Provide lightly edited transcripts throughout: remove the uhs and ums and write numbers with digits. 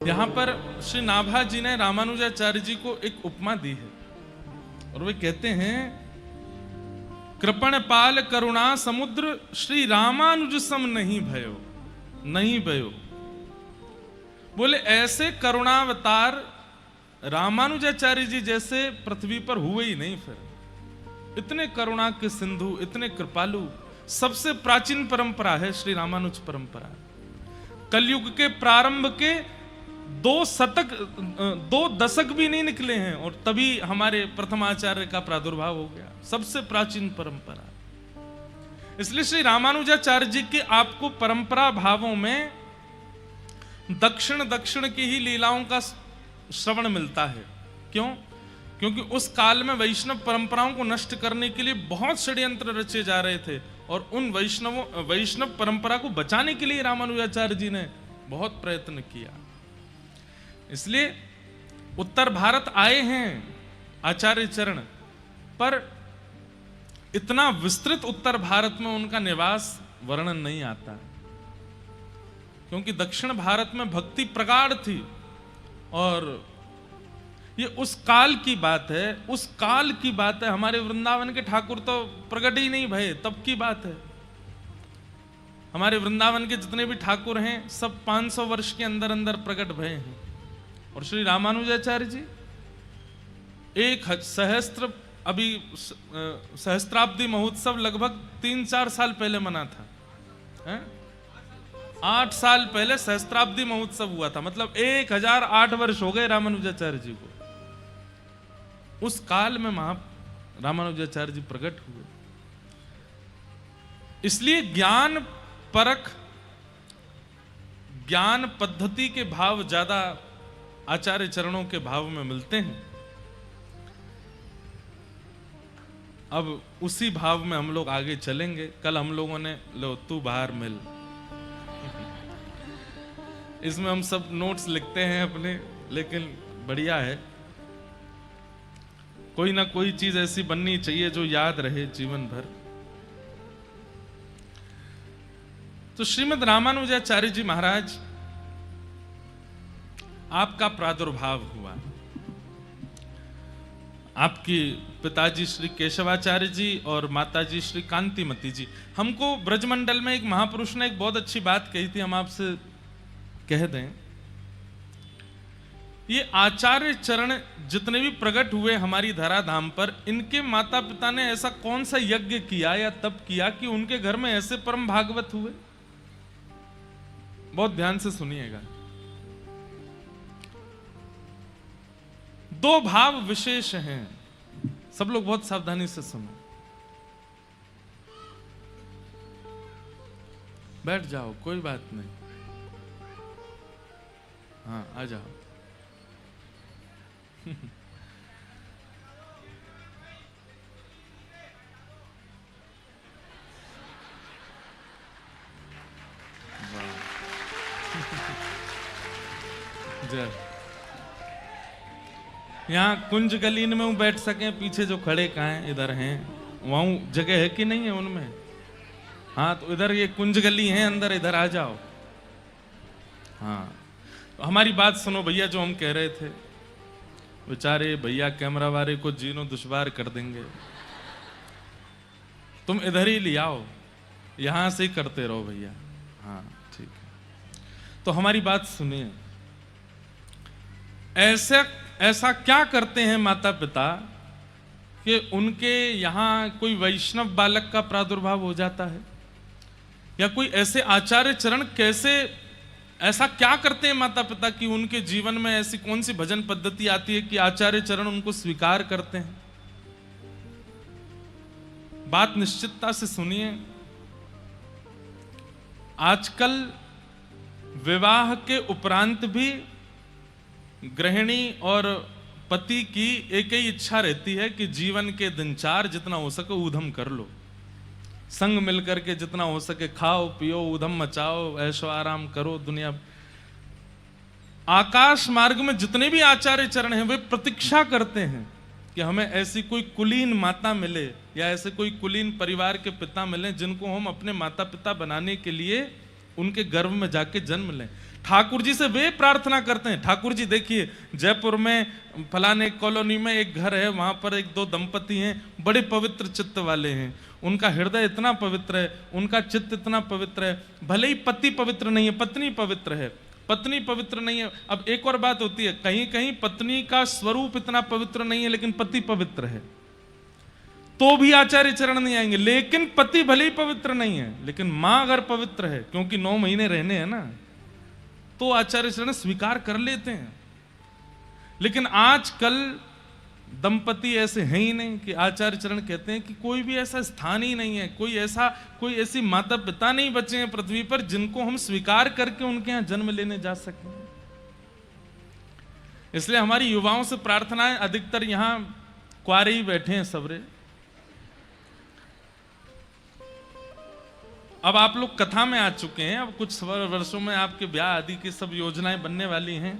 यहाँ पर श्री नाभा जी ने रामानुजाचार्य जी को एक उपमा दी है और वे कहते हैं, कृपण पाल करुणा समुद्र श्री रामानुज सम नहीं भयो, नहीं भयो। बोले ऐसे करुणावतार रामानुजाचार्य जी जैसे पृथ्वी पर हुए ही नहीं। फिर इतने करुणा के सिंधु, इतने कृपालु, सबसे प्राचीन परंपरा है श्री रामानुज परंपरा। कलयुग के प्रारंभ के 2 दशक भी नहीं निकले हैं और तभी हमारे प्रथमाचार्य का प्रादुर्भाव हो गया। सबसे प्राचीन परंपरा। इसलिए श्री रामानुजाचार्य जी के आपको परंपरा भावों में दक्षिण दक्षिण की ही लीलाओं का श्रवण मिलता है। क्यों? क्योंकि उस काल में वैष्णव परंपराओं को नष्ट करने के लिए बहुत षड्यंत्र रचे जा रहे थे और उन वैष्णव परंपरा को बचाने के लिए रामानुजाचार्य जी ने बहुत प्रयत्न किया। इसलिए उत्तर भारत आए हैं आचार्य चरण, पर इतना विस्तृत उत्तर भारत में उनका निवास वर्णन नहीं आता, क्योंकि दक्षिण भारत में भक्ति प्रगाढ़ थी और ये उस काल की बात है, उस काल की बात है। हमारे वृंदावन के ठाकुर तो प्रकट ही नहीं भये, तब की बात है। हमारे वृंदावन के जितने भी ठाकुर हैं सब 500 वर्ष के अंदर अंदर प्रकट भये हैं। और श्री रामानुजाचार्य जी अभी सहस्त्राब्दी महोत्सव लगभग 3-4 साल पहले मना था, 8 साल पहले सहस्त्राब्दी महोत्सव हुआ था। मतलब 1008 वर्ष हो गए रामानुजाचार्य जी को। उस काल में रामानुजाचार्य जी प्रकट हुए। इसलिए ज्ञान परख, ज्ञान पद्धति के भाव ज्यादा आचार्य चरणों के भाव में मिलते हैं। अब उसी भाव में हम लोग आगे चलेंगे। कल हम लोगों ने लो तू बाहर मिल, इसमें हम सब नोट्स लिखते हैं अपने, लेकिन बढ़िया है, कोई ना कोई चीज ऐसी बननी चाहिए जो याद रहे जीवन भर। तो श्रीमद् रामानुजाचार्य जी महाराज आपका प्रादुर्भाव हुआ। आपकी पिताजी श्री केशवाचार्य जी और माताजी श्री कांतिमती जी। हमको ब्रजमंडल में एक महापुरुष ने एक बहुत अच्छी बात कही थी, हम आपसे कह दें। ये आचार्य चरण जितने भी प्रकट हुए हमारी धराधाम पर, इनके माता पिता ने ऐसा कौन सा यज्ञ किया या तप किया कि उनके घर में ऐसे परम भागवत हुए? बहुत ध्यान से सुनिएगा। 2 भाव विशेष हैं, सब लोग बहुत सावधानी से सुनो। बैठ जाओ, कोई बात नहीं। हाँ, आ जाओ। यहाँ कुंज गलीन में बैठ सके, पीछे जो खड़े कहाँ हैं, इधर हैं, वहां जगह है कि नहीं है उनमें? हाँ, तो इधर ये कुंज गली है अंदर, इधर आ जाओ। हाँ, तो हमारी बात सुनो भैया। जो हम कह रहे थे, बेचारे भैया कैमरा वाले को जीनो दुश्वार कर देंगे। तुम इधर ही ले आओ, यहां से ही करते रहो भैया। हाँ ठीक है। तो हमारी बात सुनिए। ऐसा क्या करते हैं माता पिता कि उनके यहां कोई वैष्णव बालक का प्रादुर्भाव हो जाता है, या कोई ऐसे आचार्य चरण कैसे, ऐसा क्या करते हैं माता पिता कि उनके जीवन में ऐसी कौन सी भजन पद्धति आती है कि आचार्य चरण उनको स्वीकार करते हैं? बात निश्चितता से सुनिए। आजकल विवाह के उपरांत भी गृहिणी और पति की एक ही इच्छा रहती है कि जीवन के दिन 4 जितना हो सके ऊधम कर लो, संग मिलकर के जितना हो सके खाओ पियो, ऊधम मचाओ, ऐशो आराम करो दुनिया। आकाश मार्ग में जितने भी आचार्य चरण हैं वे प्रतीक्षा करते हैं कि हमें ऐसी कोई कुलीन माता मिले या ऐसे कोई कुलीन परिवार के पिता मिले जिनको हम अपने माता पिता बनाने के लिए उनके गर्भ में जाके जन्म लें। ठाकुर जी से वे प्रार्थना करते हैं, ठाकुर जी देखिए जयपुर में फलाने कॉलोनी में एक घर है, वहां पर एक दो दंपति हैं, बड़े पवित्र चित्त वाले हैं, उनका हृदय इतना पवित्र है, उनका चित्त इतना पवित्र है, भले ही पति पवित्र नहीं है, पत्नी पवित्र है, पत्नी पवित्र नहीं है। अब एक और बात होती है, कहीं कहीं पत्नी का स्वरूप इतना पवित्र नहीं है लेकिन पति पवित्र है, तो भी आचार्य चरण नहीं आएंगे। लेकिन पति भले ही पवित्र नहीं है, लेकिन मां अगर पवित्र है, क्योंकि 9 महीने रहने हैं ना, तो आचार्य चरण स्वीकार कर लेते हैं। लेकिन आजकल दंपति ऐसे हैं ही नहीं कि आचार्य चरण कहते हैं कि कोई भी ऐसा स्थान ही नहीं है, कोई ऐसी माता पिता नहीं बचे हैं पृथ्वी पर जिनको हम स्वीकार करके उनके यहां जन्म लेने जा सकें। इसलिए हमारी युवाओं से प्रार्थना है, अधिकतर यहां कुंवारे ही बैठे हैं सबरे। अब आप लोग कथा में आ चुके हैं, अब कुछ वर्षों में आपके ब्याह आदि की सब योजनाएं बनने वाली हैं।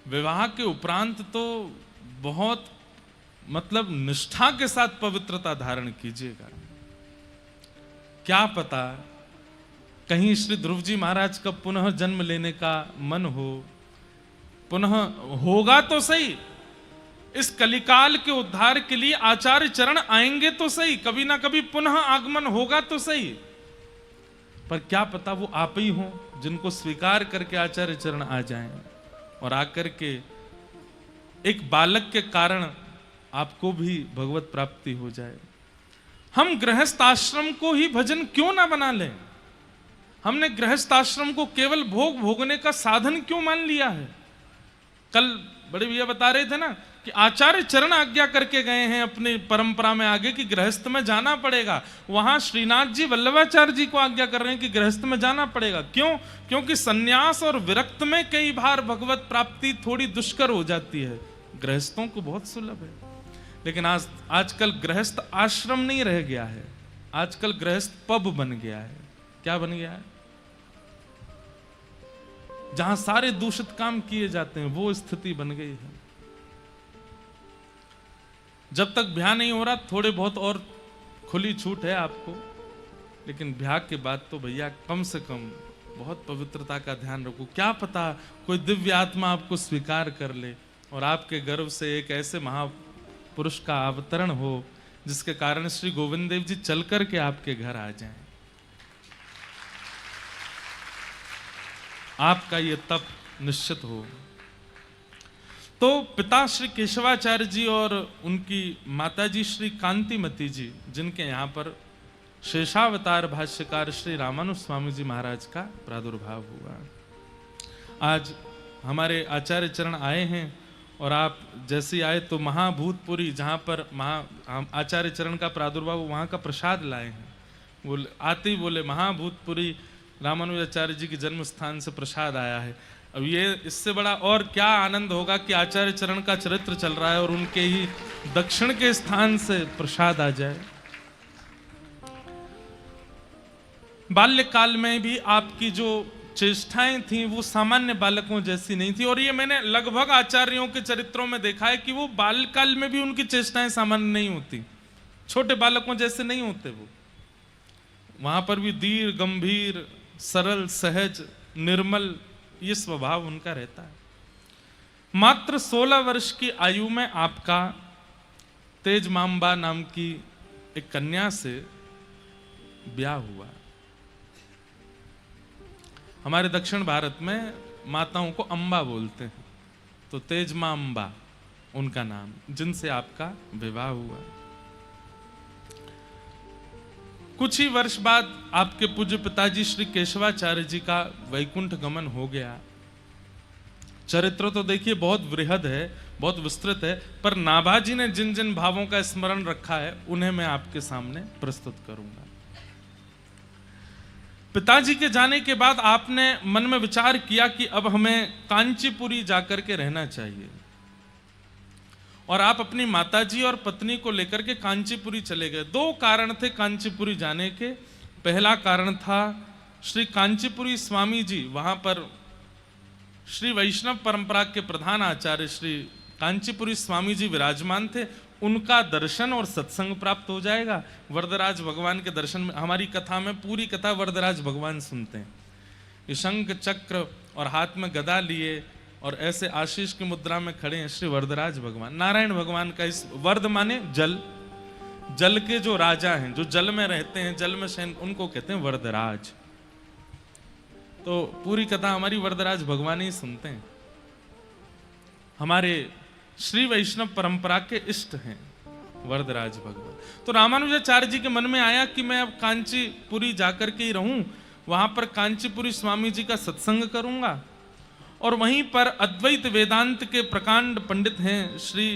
विवाह के उपरांत तो बहुत मतलब निष्ठा के साथ पवित्रता धारण कीजिएगा। क्या पता कहीं श्री ध्रुव जी महाराज का पुनः जन्म लेने का मन हो, पुनः होगा तो सही, इस कलिकाल के उद्धार के लिए आचार्य चरण आएंगे तो सही, कभी ना कभी पुनः आगमन होगा तो सही, पर क्या पता वो आप ही हो जिनको स्वीकार करके आचार्य चरण आ जाएं और आकर के एक बालक के कारण आपको भी भगवत प्राप्ति हो जाए। हम गृहस्थ आश्रम को ही भजन क्यों ना बना लें? हमने गृहस्थ आश्रम को केवल भोगने का साधन क्यों मान लिया है? कल बड़े भैया बता रहे थे ना कि आचार्य चरण आज्ञा करके गए हैं अपनी परंपरा में आगे कि गृहस्थ में जाना पड़ेगा। वहां श्रीनाथ जी वल्लभाचार्य जी को आज्ञा कर रहे हैं कि गृहस्थ में जाना पड़ेगा। क्यों? क्योंकि सन्यास और विरक्त में कई बार भगवत प्राप्ति थोड़ी दुष्कर हो जाती है, गृहस्थों को बहुत सुलभ है। लेकिन आजकल गृहस्थ आश्रम नहीं रह गया है, आजकल गृहस्थ पब बन गया है। क्या बन गया है? जहां सारे दूषित काम किए जाते हैं, वो स्थिति बन गई है। जब तक ब्याह नहीं हो रहा थोड़े बहुत और खुली छूट है आपको, लेकिन ब्याह के बाद तो भैया कम से कम बहुत पवित्रता का ध्यान रखो। क्या पता कोई दिव्य आत्मा आपको स्वीकार कर ले और आपके गर्भ से एक ऐसे महापुरुष का अवतरण हो जिसके कारण श्री गोविंद देव जी चल करके आपके घर आ जाएं। आपका ये तप निश्चित हो। तो पिता श्री केशवाचार्य जी और उनकी माताजी श्री कांतिमती जी, जिनके यहाँ पर शेषावतार भाष्यकार श्री रामानुज स्वामी जी महाराज का प्रादुर्भाव हुआ, आज हमारे आचार्य चरण आए हैं। और आप जैसे आए तो महाभूतपुरी, जहाँ पर आचार्य चरण का प्रादुर्भाव, वहाँ का प्रसाद लाए हैं। वो आते ही बोले महाभूतपुरी रामानुजाचार्य जी के जन्म स्थान से प्रसाद आया है। अब ये इससे बड़ा और क्या आनंद होगा कि आचार्य चरण का चरित्र चल रहा है और उनके ही दक्षिण के स्थान से प्रसाद आ जाए। बाल्यकाल में भी आपकी जो चेष्टाएं थी वो सामान्य बालकों जैसी नहीं थी, और ये मैंने लगभग आचार्यों के चरित्रों में देखा है कि वो बाल्यकाल में भी उनकी चेष्टाएं सामान्य नहीं होती, छोटे बालकों जैसे नहीं होते। वो वहां पर भी धीर गंभीर सरल सहज निर्मल ये स्वभाव उनका रहता है। मात्र 16 वर्ष की आयु में आपका तेज मांबा नाम की एक कन्या से ब्याह हुआ। हमारे दक्षिण भारत में माताओं को अम्बा बोलते हैं, तो तेज मां अम्बा उनका नाम, जिनसे आपका विवाह हुआ। कुछ ही वर्ष बाद आपके पूज्य पिताजी श्री केशवाचार्य जी का वैकुंठ गमन हो गया। चरित्र तो देखिए बहुत वृहद है, बहुत विस्तृत है, पर नाभाजी ने जिन जिन भावों का स्मरण रखा है उन्हें मैं आपके सामने प्रस्तुत करूंगा। पिताजी के जाने के बाद आपने मन में विचार किया कि अब हमें कांचीपुरी जाकर के रहना चाहिए, और आप अपनी माताजी और पत्नी को लेकर के कांचीपुरी चले गए। 2 कारण थे कांचीपुरी जाने के। पहला कारण था श्री कांचीपुरी स्वामी जी, वहां पर श्री वैष्णव परंपरा के प्रधान आचार्य श्री कांचीपुरी स्वामी जी विराजमान थे, उनका दर्शन और सत्संग प्राप्त हो जाएगा। वरदराज भगवान के दर्शन में, हमारी कथा में पूरी कथा वरदराज भगवान सुनते हैं, कि शंख चक्र और हाथ में गदा लिए और ऐसे आशीष की मुद्रा में खड़े हैं श्री वरदराज भगवान। नारायण भगवान का इस वर्द माने जल, जल के जो राजा हैं, जो जल में रहते हैं, जल में शयन, उनको कहते हैं वरदराज। तो पूरी कथा हमारी वरदराज भगवान ही सुनते हैं, हमारे श्री वैष्णव परंपरा के इष्ट हैं वरदराज भगवान। तो रामानुजाचार्य जी के मन में आया कि मैं अब कांचीपुरी जाकर के ही रहूं, वहां पर कांचीपुरी स्वामी जी का सत्संग करूंगा और वहीं पर अद्वैत वेदांत के प्रकांड पंडित हैं श्री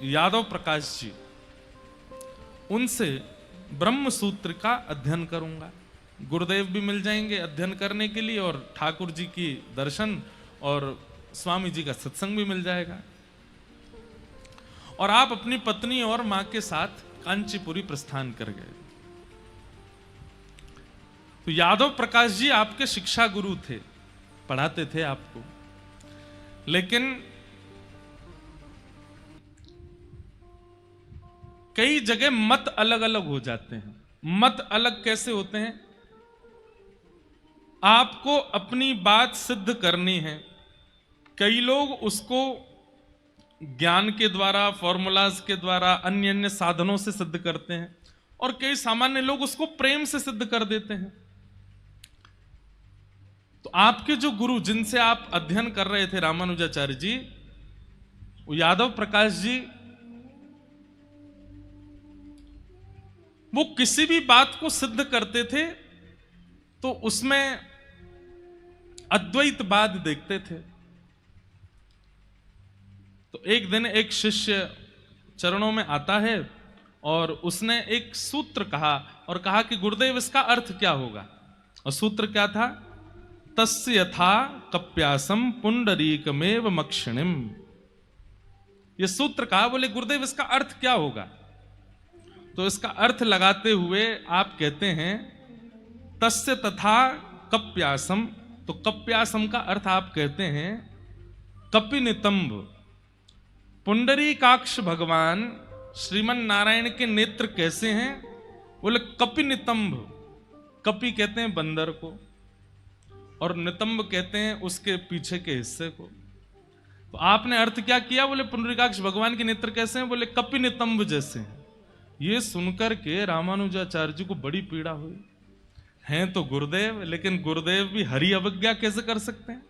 यादव प्रकाश जी, उनसे ब्रह्म सूत्र का अध्ययन करूंगा। गुरुदेव भी मिल जाएंगे अध्ययन करने के लिए और ठाकुर जी की दर्शन और स्वामी जी का सत्संग भी मिल जाएगा। और आप अपनी पत्नी और मां के साथ कांचीपुरी प्रस्थान कर गए। तो यादव प्रकाश जी आपके शिक्षा गुरु थे, पढ़ाते थे आपको, लेकिन कई जगह मत अलग अलग हो जाते हैं। मत अलग कैसे होते हैं? आपको अपनी बात सिद्ध करनी है, कई लोग उसको ज्ञान के द्वारा, फॉर्मूलाज के द्वारा, अन्य अन्य साधनों से सिद्ध करते हैं और कई सामान्य लोग उसको प्रेम से सिद्ध कर देते हैं। तो आपके जो गुरु जिनसे आप अध्ययन कर रहे थे रामानुजाचार्य जी, वो यादव प्रकाश जी, वो किसी भी बात को सिद्ध करते थे तो उसमें अद्वैतवाद देखते थे। तो एक दिन एक शिष्य चरणों में आता है और उसने एक सूत्र कहा और कहा कि गुरुदेव इसका अर्थ क्या होगा? और सूत्र क्या था? तस्य यथा कप्यासम पुंडरीकमेव मक्षिणिम। ये सूत्र कहा, बोले गुरुदेव इसका अर्थ क्या होगा? तो इसका अर्थ लगाते हुए आप कहते हैं तस्य तथा कप्यासम। तो कप्यासम का अर्थ आप कहते हैं कपिनितंब। पुंडरीकाक्ष भगवान श्रीमन नारायण के नेत्र कैसे हैं? बोले कपिनितंब। कपि कहते हैं बंदर को और नितंब कहते हैं उसके पीछे के हिस्से को। तो आपने अर्थ क्या किया? बोले पुंडरीकाक्ष भगवान के नेत्र कैसे हैं? बोले कपिनितंब जैसे हैं। ये सुनकर के रामानुजाचार्य जी को बड़ी पीड़ा हुई। हैं तो गुरुदेव, लेकिन गुरुदेव भी हरि अवज्ञा कैसे कर सकते हैं?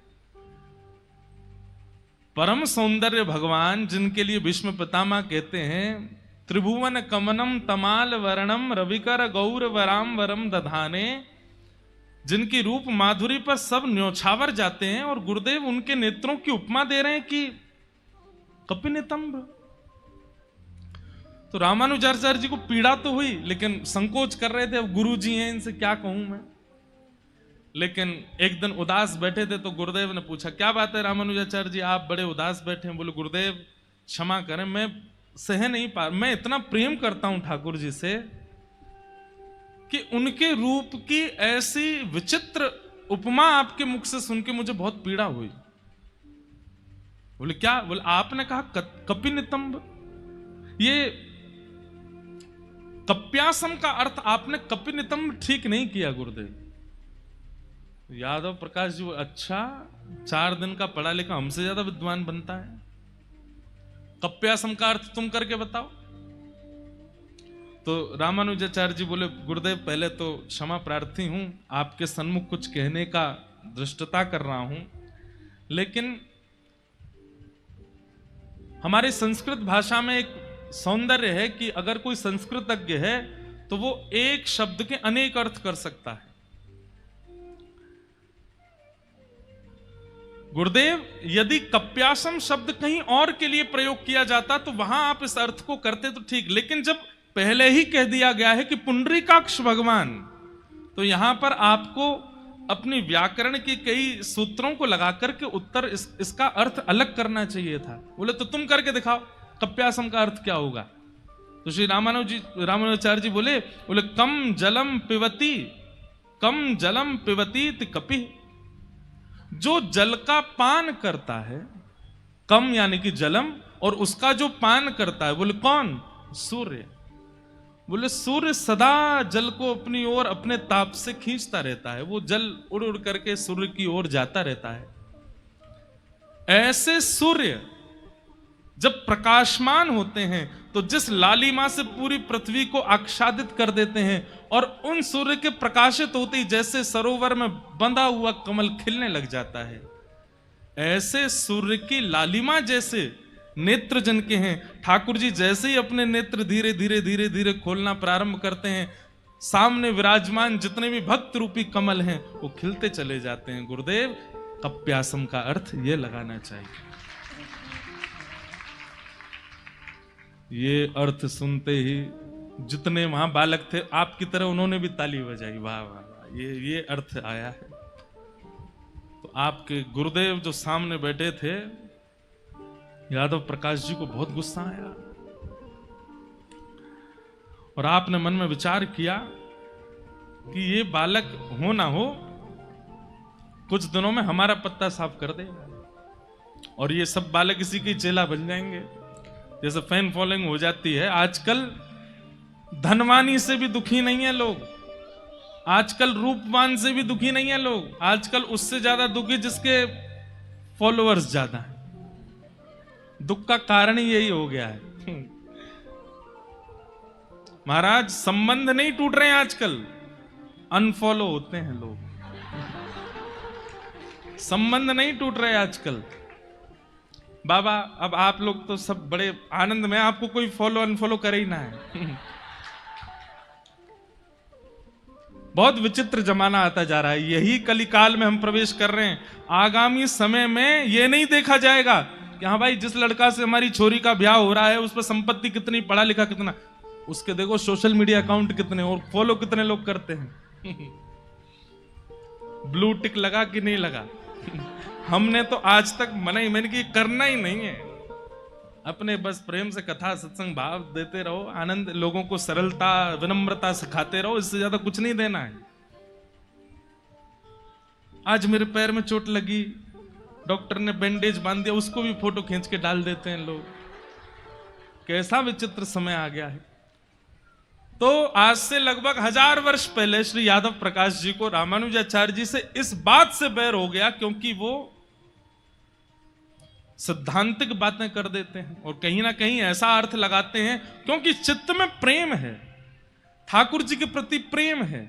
परम सौंदर्य भगवान जिनके लिए भीष्म पितामह कहते हैं त्रिभुवन कमनम तमाल वर्णम रविकर गौर वराम वरम दधाने, जिनकी रूप माधुरी पर सब न्योछावर जाते हैं, और गुरुदेव उनके नेत्रों की उपमा दे रहे हैं कि कपिनितंब। तो रामानुजाचार्य जी को पीड़ा तो हुई, लेकिन संकोच कर रहे थे, अब गुरु जी हैं इनसे क्या कहूं मैं। लेकिन एक दिन उदास बैठे थे तो गुरुदेव ने पूछा क्या बात है रामानुजाचार्य जी, आप बड़े उदास बैठे हैं? बोले गुरुदेव क्षमा करें, मैं सह नहीं पा, मैं इतना प्रेम करता हूं ठाकुर जी से कि उनके रूप की ऐसी विचित्र उपमा आपके मुख से सुन के मुझे बहुत पीड़ा हुई। बोले क्या? बोले आपने कहा कपिनितंब। ये कप्यासम का अर्थ आपने कपिनितंब ठीक नहीं किया गुरुदेव। यादव प्रकाश जी, अच्छा 4 दिन का पढ़ा लिखा हमसे ज्यादा विद्वान बनता है, कप्यासम का अर्थ तुम करके बताओ। तो रामानुजाचार्य जी बोले गुरुदेव पहले तो क्षमा प्रार्थी हूं, आपके सन्मुख कुछ कहने का दृष्टता कर रहा हूं, लेकिन हमारी संस्कृत भाषा में एक सौंदर्य है कि अगर कोई संस्कृतज्ञ है तो वो एक शब्द के अनेक अर्थ कर सकता है। गुरुदेव यदि कप्यासम शब्द कहीं और के लिए प्रयोग किया जाता तो वहां आप इस अर्थ को करते तो ठीक, लेकिन जब पहले ही कह दिया गया है कि पुंडरीकाक्ष भगवान, तो यहां पर आपको अपनी व्याकरण के कई सूत्रों को लगाकर के उत्तर इसका अर्थ अलग करना चाहिए था। बोले तो तुम करके दिखाओ कप्यासम का अर्थ क्या होगा। तो श्री रामानुजाचार्य जी बोले कम जलम पिबती, कम जलम पिबती कपि। जो जल का पान करता है, कम यानी कि जलम, और उसका जो पान करता है बोले कौन? सूर्य। बोले सूर्य सदा जल को अपनी ओर अपने ताप से खींचता रहता है, वो जल उड़ उड़ करके सूर्य की ओर जाता रहता है। ऐसे सूर्य जब प्रकाशमान होते हैं तो जिस लालिमा से पूरी पृथ्वी को आच्छादित कर देते हैं, और उन सूर्य के प्रकाशित होते ही जैसे सरोवर में बंधा हुआ कमल खिलने लग जाता है, ऐसे सूर्य की लालिमा जैसे नेत्र जन के हैं। ठाकुर जी जैसे ही अपने नेत्र धीरे धीरे धीरे धीरे खोलना प्रारंभ करते हैं, सामने विराजमान जितने भी भक्त रूपी कमल हैं वो खिलते चले जाते हैं। गुरुदेव, कप्यासम का अर्थ ये लगाना चाहिए। ये अर्थ सुनते ही जितने वहां बालक थे आपकी तरह उन्होंने भी ताली बजाई, वाह वाह वाह, ये अर्थ आया है। तो आपके गुरुदेव जो सामने बैठे थे, यादव प्रकाश जी को बहुत गुस्सा आया और आपने मन में विचार किया कि ये बालक हो ना हो कुछ दिनों में हमारा पत्ता साफ कर देगा और ये सब बालक इसी के चेला बन जाएंगे। जैसे फैन फॉलोइंग हो जाती है आजकल, धनवानी से भी दुखी नहीं है लोग, आजकल रूपवान से भी दुखी नहीं है लोग, आजकल उससे ज्यादा दुखी जिसके फॉलोअर्स ज्यादा है। दुख का कारण ही यही हो गया है। महाराज, संबंध नहीं टूट रहे हैं आजकल, अनफॉलो होते हैं लोग। संबंध नहीं टूट रहे आजकल। बाबा, अब आप लोग तो सब बड़े आनंद में, आपको कोई फॉलो अनफॉलो करे ही ना है। बहुत विचित्र जमाना आता जा रहा है, यही कलिकाल में हम प्रवेश कर रहे हैं। आगामी समय में यह नहीं देखा जाएगा कि हाँ भाई जिस लड़का से हमारी छोरी का ब्याह हो रहा है उस पर संपत्ति कितनी, पढ़ा लिखा कितना, उसके देखो सोशल मीडिया अकाउंट कितने और फॉलो कितने लोग करते हैं। ब्लू टिक लगा कि नहीं लगा। हमने तो आज तक मना ही मैंने कि करना ही नहीं है। अपने बस प्रेम से कथा सत्संग भाव देते रहो, आनंद, लोगों को सरलता विनम्रता सिखाते रहो, इससे ज्यादा कुछ नहीं देना है। आज मेरे पैर में चोट लगी, डॉक्टर ने बैंडेज बांध दिया, उसको भी फोटो खींच के डाल देते हैं लोग। कैसा विचित्र समय आ गया है। तो आज से लगभग 1000 वर्ष पहले श्री यादव प्रकाश जी को रामानुजाचार्य जी से इस बात से बैर हो गया क्योंकि वो सिद्धांतिक बातें कर देते हैं और कहीं ना कहीं ऐसा अर्थ लगाते हैं क्योंकि चित्त में प्रेम है, ठाकुर जी के प्रति प्रेम है,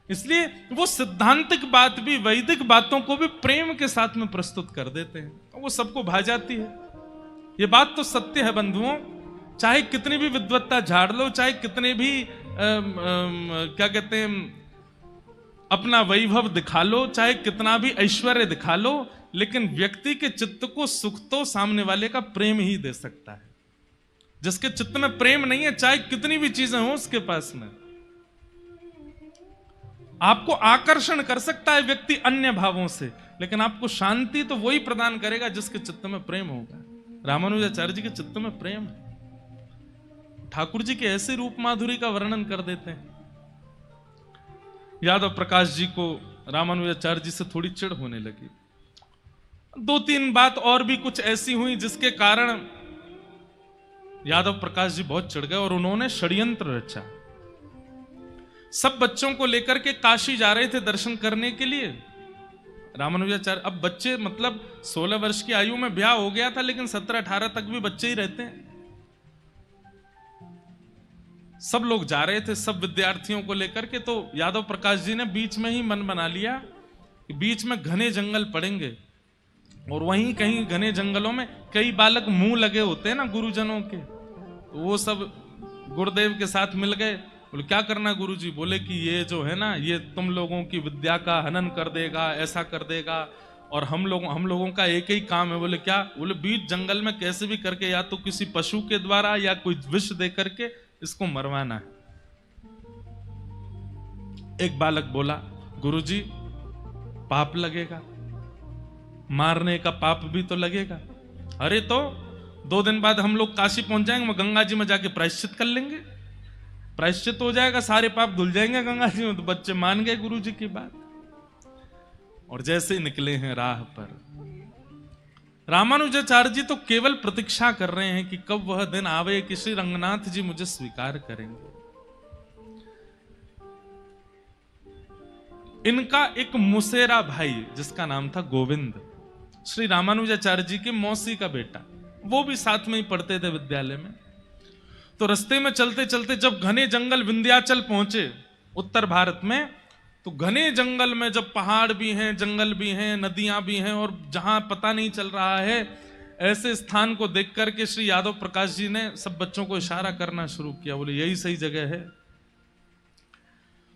इसलिए वो सिद्धांतिक बात भी, वैदिक बातों को भी प्रेम के साथ में प्रस्तुत कर देते हैं। वो सबको भा जाती है। ये बात तो सत्य है बंधुओं, चाहे कितनी भी विद्वत्ता झाड़ लो, चाहे कितने भी क्या कहते हैं अपना वैभव दिखा लो, चाहे कितना भी ऐश्वर्य दिखा लो, लेकिन व्यक्ति के चित्त को सुख तो सामने वाले का प्रेम ही दे सकता है। जिसके चित्त में प्रेम नहीं है, चाहे कितनी भी चीजें हो उसके पास में, आपको आकर्षण कर सकता है व्यक्ति अन्य भावों से, लेकिन आपको शांति तो वही प्रदान करेगा जिसके चित्त में प्रेम होगा। रामानुजाचार्य जी के चित्त में प्रेम है। ठाकुर जी के ऐसे रूप माधुरी का वर्णन कर देते हैं। यादव प्रकाश जी को रामानुजाचार्य जी से थोड़ी चिढ़ होने लगी। 2-3 बात और भी कुछ ऐसी हुई जिसके कारण यादव प्रकाश जी बहुत चिढ़ गए और उन्होंने षड्यंत्र रचा। सब बच्चों को लेकर के काशी जा रहे थे दर्शन करने के लिए। रामानुजाचार्य, अब बच्चे मतलब 16 वर्ष की आयु में ब्याह हो गया था, लेकिन 17-18 तक भी बच्चे ही रहते हैं। सब लोग जा रहे थे, सब विद्यार्थियों को लेकर के। तो यादव प्रकाश जी ने बीच में ही मन बना लिया कि बीच में घने जंगल पड़ेंगे और वहीं कहीं घने जंगलों में कई बालक मुंह लगे होते हैं ना गुरुजनों के, तो वो सब गुरुदेव के साथ मिल गए। बोले क्या करना गुरुजी? बोले कि ये जो है ना, ये तुम लोगों की विद्या का हनन कर देगा, ऐसा कर देगा, और हम लोगों का एक ही काम है। बोले क्या? बोले बीच जंगल में कैसे भी करके या तो किसी पशु के द्वारा या कोई विष दे करके इसको मरवाना है। एक बालक बोला गुरुजी पाप लगेगा, मारने का पाप भी तो लगेगा। अरे तो 2 दिन बाद हम लोग काशी पहुंच जाएंगे, वहां गंगा जी में जाके प्रायश्चित कर लेंगे, प्रायश्चित हो जाएगा, सारे पाप धुल जाएंगे गंगा जी में। तो बच्चे मान गए गुरुजी की बात और जैसे ही निकले हैं राह पर, रामानुजाचार्य जी तो केवल प्रतीक्षा कर रहे हैं कि कब वह दिन आवे कि श्री रंगनाथ जी मुझे स्वीकार करेंगे। इनका एक मुसेरा भाई जिसका नाम था गोविंद, श्री रामानुजाचार्य जी के मौसी का बेटा, वो भी साथ में ही पढ़ते थे विद्यालय में। तो रास्ते में चलते चलते जब घने जंगल विंध्याचल पहुंचे उत्तर भारत में, तो घने जंगल में जब पहाड़ भी हैं, जंगल भी हैं, नदियां भी हैं, और जहां पता नहीं चल रहा है, ऐसे स्थान को देख करके श्री यादव प्रकाश जी ने सब बच्चों को इशारा करना शुरू किया, बोले यही सही जगह है।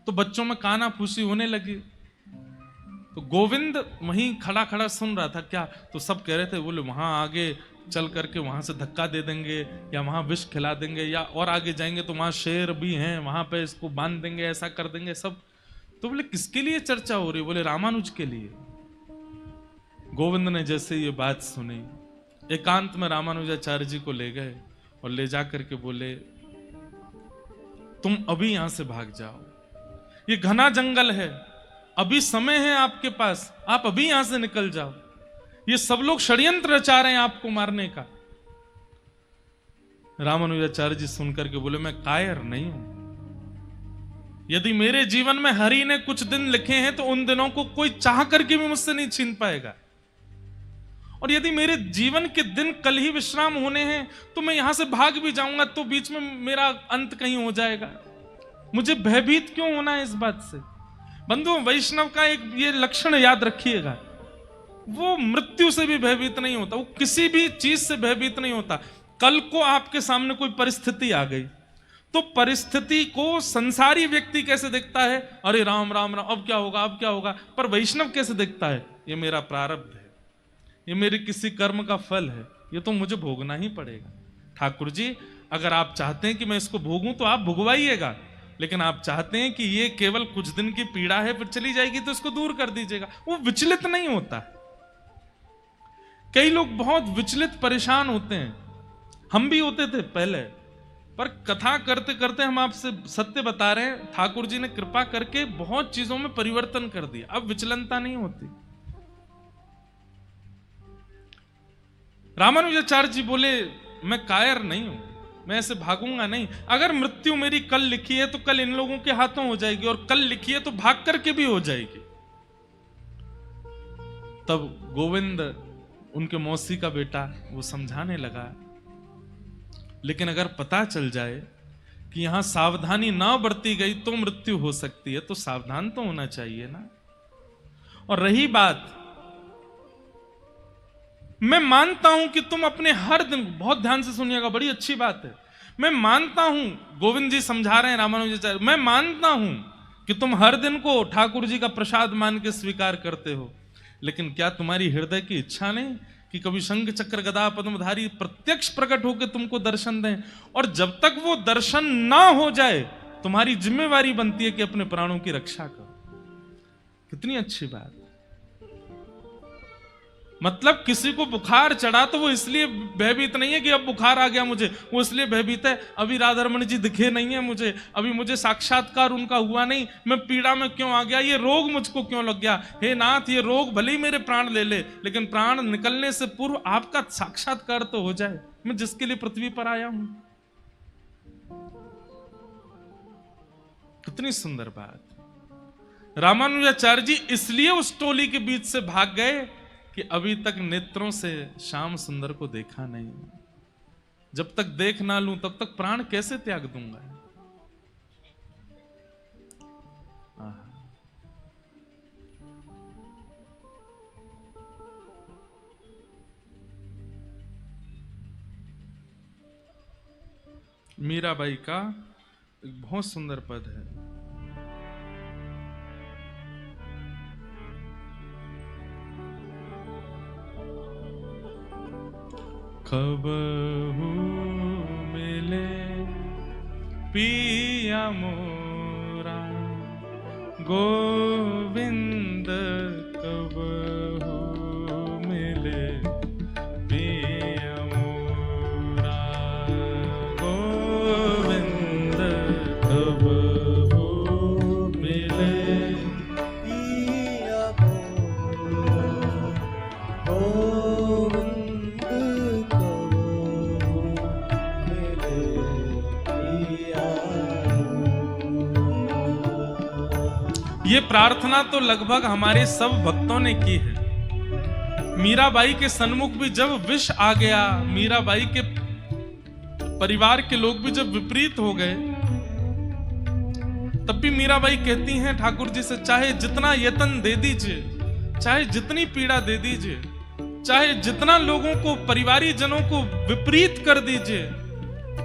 तो बच्चों में काना फूसी होने लगी। तो गोविंद वहीं खड़ा खड़ा सुन रहा था क्या, तो सब कह रहे थे, बोले वहां आगे चल करके वहां से धक्का दे देंगे, या वहां विष खिला देंगे, या और आगे जाएंगे तो वहां शेर भी हैं, वहां पे इसको बांध देंगे, ऐसा कर देंगे सब। तो बोले किसके लिए चर्चा हो रही? बोले रामानुज के लिए। गोविंद ने जैसे ये बात सुनी, एकांत में रामानुजाचार्य जी को ले गए और ले जाकर के बोले, तुम अभी यहां से भाग जाओ, ये घना जंगल है, अभी समय है आपके पास, आप अभी यहां से निकल जाओ, ये सब लोग षड्यंत्र रचा रहे हैं आपको मारने का। रामानुजाचार्य जी सुनकर के बोले, मैं कायर नहीं हूं। यदि मेरे जीवन में हरि ने कुछ दिन लिखे हैं तो उन दिनों को कोई चाह करके भी मुझसे नहीं छीन पाएगा, और यदि मेरे जीवन के दिन कल ही विश्राम होने हैं तो मैं यहां से भाग भी जाऊंगा तो बीच में मेरा अंत कहीं हो जाएगा। मुझे भयभीत क्यों होना है इस बात से? बंधुओं, वैष्णव का एक ये लक्षण याद रखिएगा, वो मृत्यु से भी भयभीत नहीं होता, वो किसी भी चीज से भयभीत नहीं होता। कल को आपके सामने कोई परिस्थिति आ गई तो परिस्थिति को संसारी व्यक्ति कैसे देखता है, अरे राम राम राम, अब क्या होगा, अब क्या होगा, पर वैष्णव कैसे देखता है, ये मेरा प्रारब्ध है, ये मेरे किसी कर्म का फल है, ये तो मुझे भोगना ही पड़ेगा। ठाकुर जी, अगर आप चाहते हैं कि मैं इसको भोगूं तो आप भुगवाइएगा, लेकिन आप चाहते हैं कि ये केवल कुछ दिन की पीड़ा है फिर चली जाएगी तो इसको दूर कर दीजिएगा। वो विचलित नहीं होता। कई लोग बहुत विचलित परेशान होते हैं, हम भी होते थे पहले, पर कथा करते करते हम आपसे सत्य बता रहे हैं, ठाकुर जी ने कृपा करके बहुत चीजों में परिवर्तन कर दिया, अब विचलनता नहीं होती। रामानुजाचार्य जी बोले, मैं कायर नहीं हूं, मैं ऐसे भागूंगा नहीं। अगर मृत्यु मेरी कल लिखी है तो कल इन लोगों के हाथों हो जाएगी, और कल लिखी है तो भाग करके भी हो जाएगी। तब गोविंद, उनके मौसी का बेटा, वो समझाने लगा, लेकिन अगर पता चल जाए कि यहां सावधानी ना बरती गई तो मृत्यु हो सकती है, तो सावधान तो होना चाहिए ना। और रही बात, मैं मानता हूं कि तुम अपने हर दिन, बहुत ध्यान से सुनिएगा, बड़ी अच्छी बात है, मैं मानता हूं, गोविंद जी समझा रहे हैं रामानुजाचार्य, मैं मानता हूं कि तुम हर दिन को ठाकुर जी का प्रसाद मान के स्वीकार करते हो, लेकिन क्या तुम्हारी हृदय की इच्छा नहीं कि कभी शंख चक्र गदा पद्मधारी प्रत्यक्ष प्रकट होकर तुमको दर्शन दें? और जब तक वो दर्शन ना हो जाए, तुम्हारी जिम्मेवारी बनती है कि अपने प्राणों की रक्षा करो। कितनी अच्छी बात। मतलब किसी को बुखार चढ़ा तो वो इसलिए भयभीत नहीं है कि अब बुखार आ गया मुझे, वो इसलिए भयभीत है अभी राधारमण जी दिखे नहीं है मुझे, अभी मुझे साक्षात्कार उनका हुआ नहीं, मैं पीड़ा में क्यों आ गया, ये रोग मुझको क्यों लग गया, हे नाथ ये रोग भले ही मेरे प्राण ले ले, लेकिन प्राण निकलने से पूर्व आपका साक्षात्कार तो हो जाए, मैं जिसके लिए पृथ्वी पर आया हूं। कितनी सुंदर बात। रामानुजाचार्य जी इसलिए उस टोली के बीच से भाग गए कि अभी तक नेत्रों से श्याम सुंदर को देखा नहीं, जब तक देख ना लूं तब तक प्राण कैसे त्याग दूंगा। मीराबाई का एक बहुत सुंदर पद है, कबहू मिले पिया मोरा गोविंद, कबहू मिले पिया मोरा गोविंद, कबहू मिले पिया मोरा ये प्रार्थना तो लगभग हमारे सब भक्तों ने की है। मीराबाई के सन्मुख भी जब विष आ गया, मीराबाई के परिवार के लोग भी जब विपरीत हो गए, तब भी मीराबाई कहती हैं ठाकुर जी से, चाहे जितना यतन दे दीजिए, चाहे जितनी पीड़ा दे दीजिए, चाहे जितना लोगों को, परिवारी जनों को विपरीत कर दीजिए,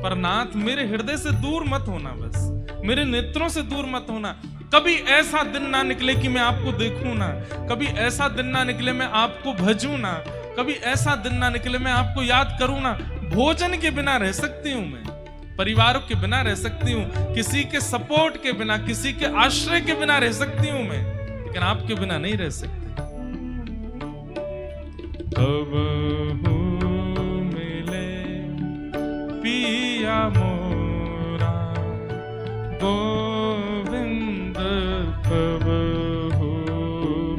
पर नाथ मेरे हृदय से दूर मत होना, बस मेरे नेत्रों से दूर मत होना। कभी ऐसा दिन ना निकले कि मैं आपको देखूं ना, कभी ऐसा दिन ना निकले मैं आपको भजूं ना, कभी ऐसा दिन ना निकले मैं आपको याद करूं ना। भोजन के बिना रह सकती हूं मैं, परिवार के बिना रह सकती हूं, किसी के सपोर्ट के बिना, किसी के आश्रय के बिना रह सकती हूं मैं, लेकिन आपके बिना नहीं रह सकती। कब मिले पिया मोरा गोविंद, कब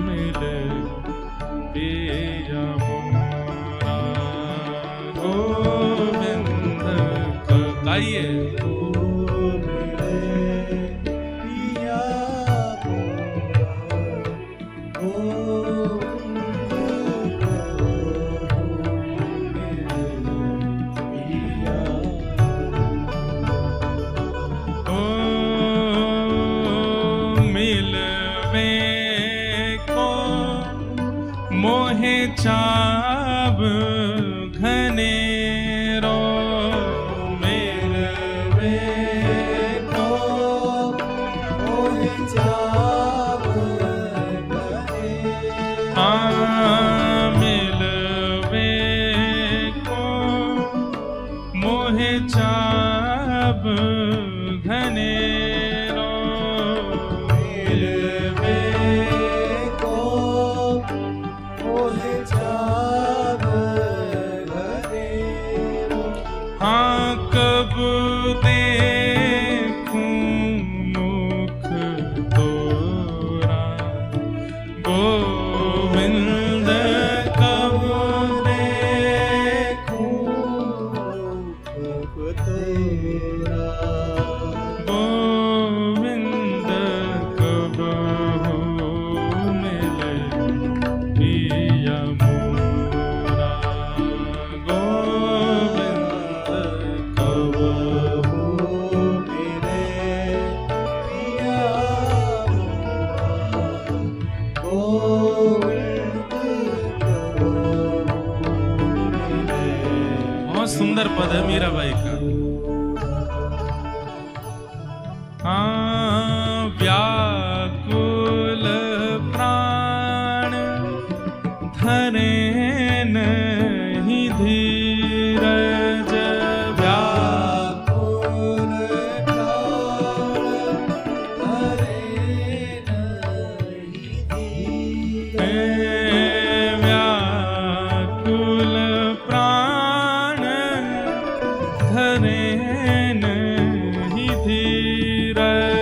मिले पिया मोरा गोविंद, कब गाइए। मोहे चाब घनेरो, मिलवे को मोहे चाब घनेरो, मिलवे को मोहे चाब घनेरो, मिलवे हाँ कब देखूं मुख तोरा गोविंद, कब देखूं मुख तोरा गोविंद, कब मिले पिया मोरा गोविंद, कब मिले पिया गोविंद, बहुत सुंदर पद है मीराबाई का। हाँ व्याकुल प्राण धरे नहीं धीरज, व्याकुल प्राण धरे नहीं धीरज, व्याकुल प्राण धरे नहीं धीरज,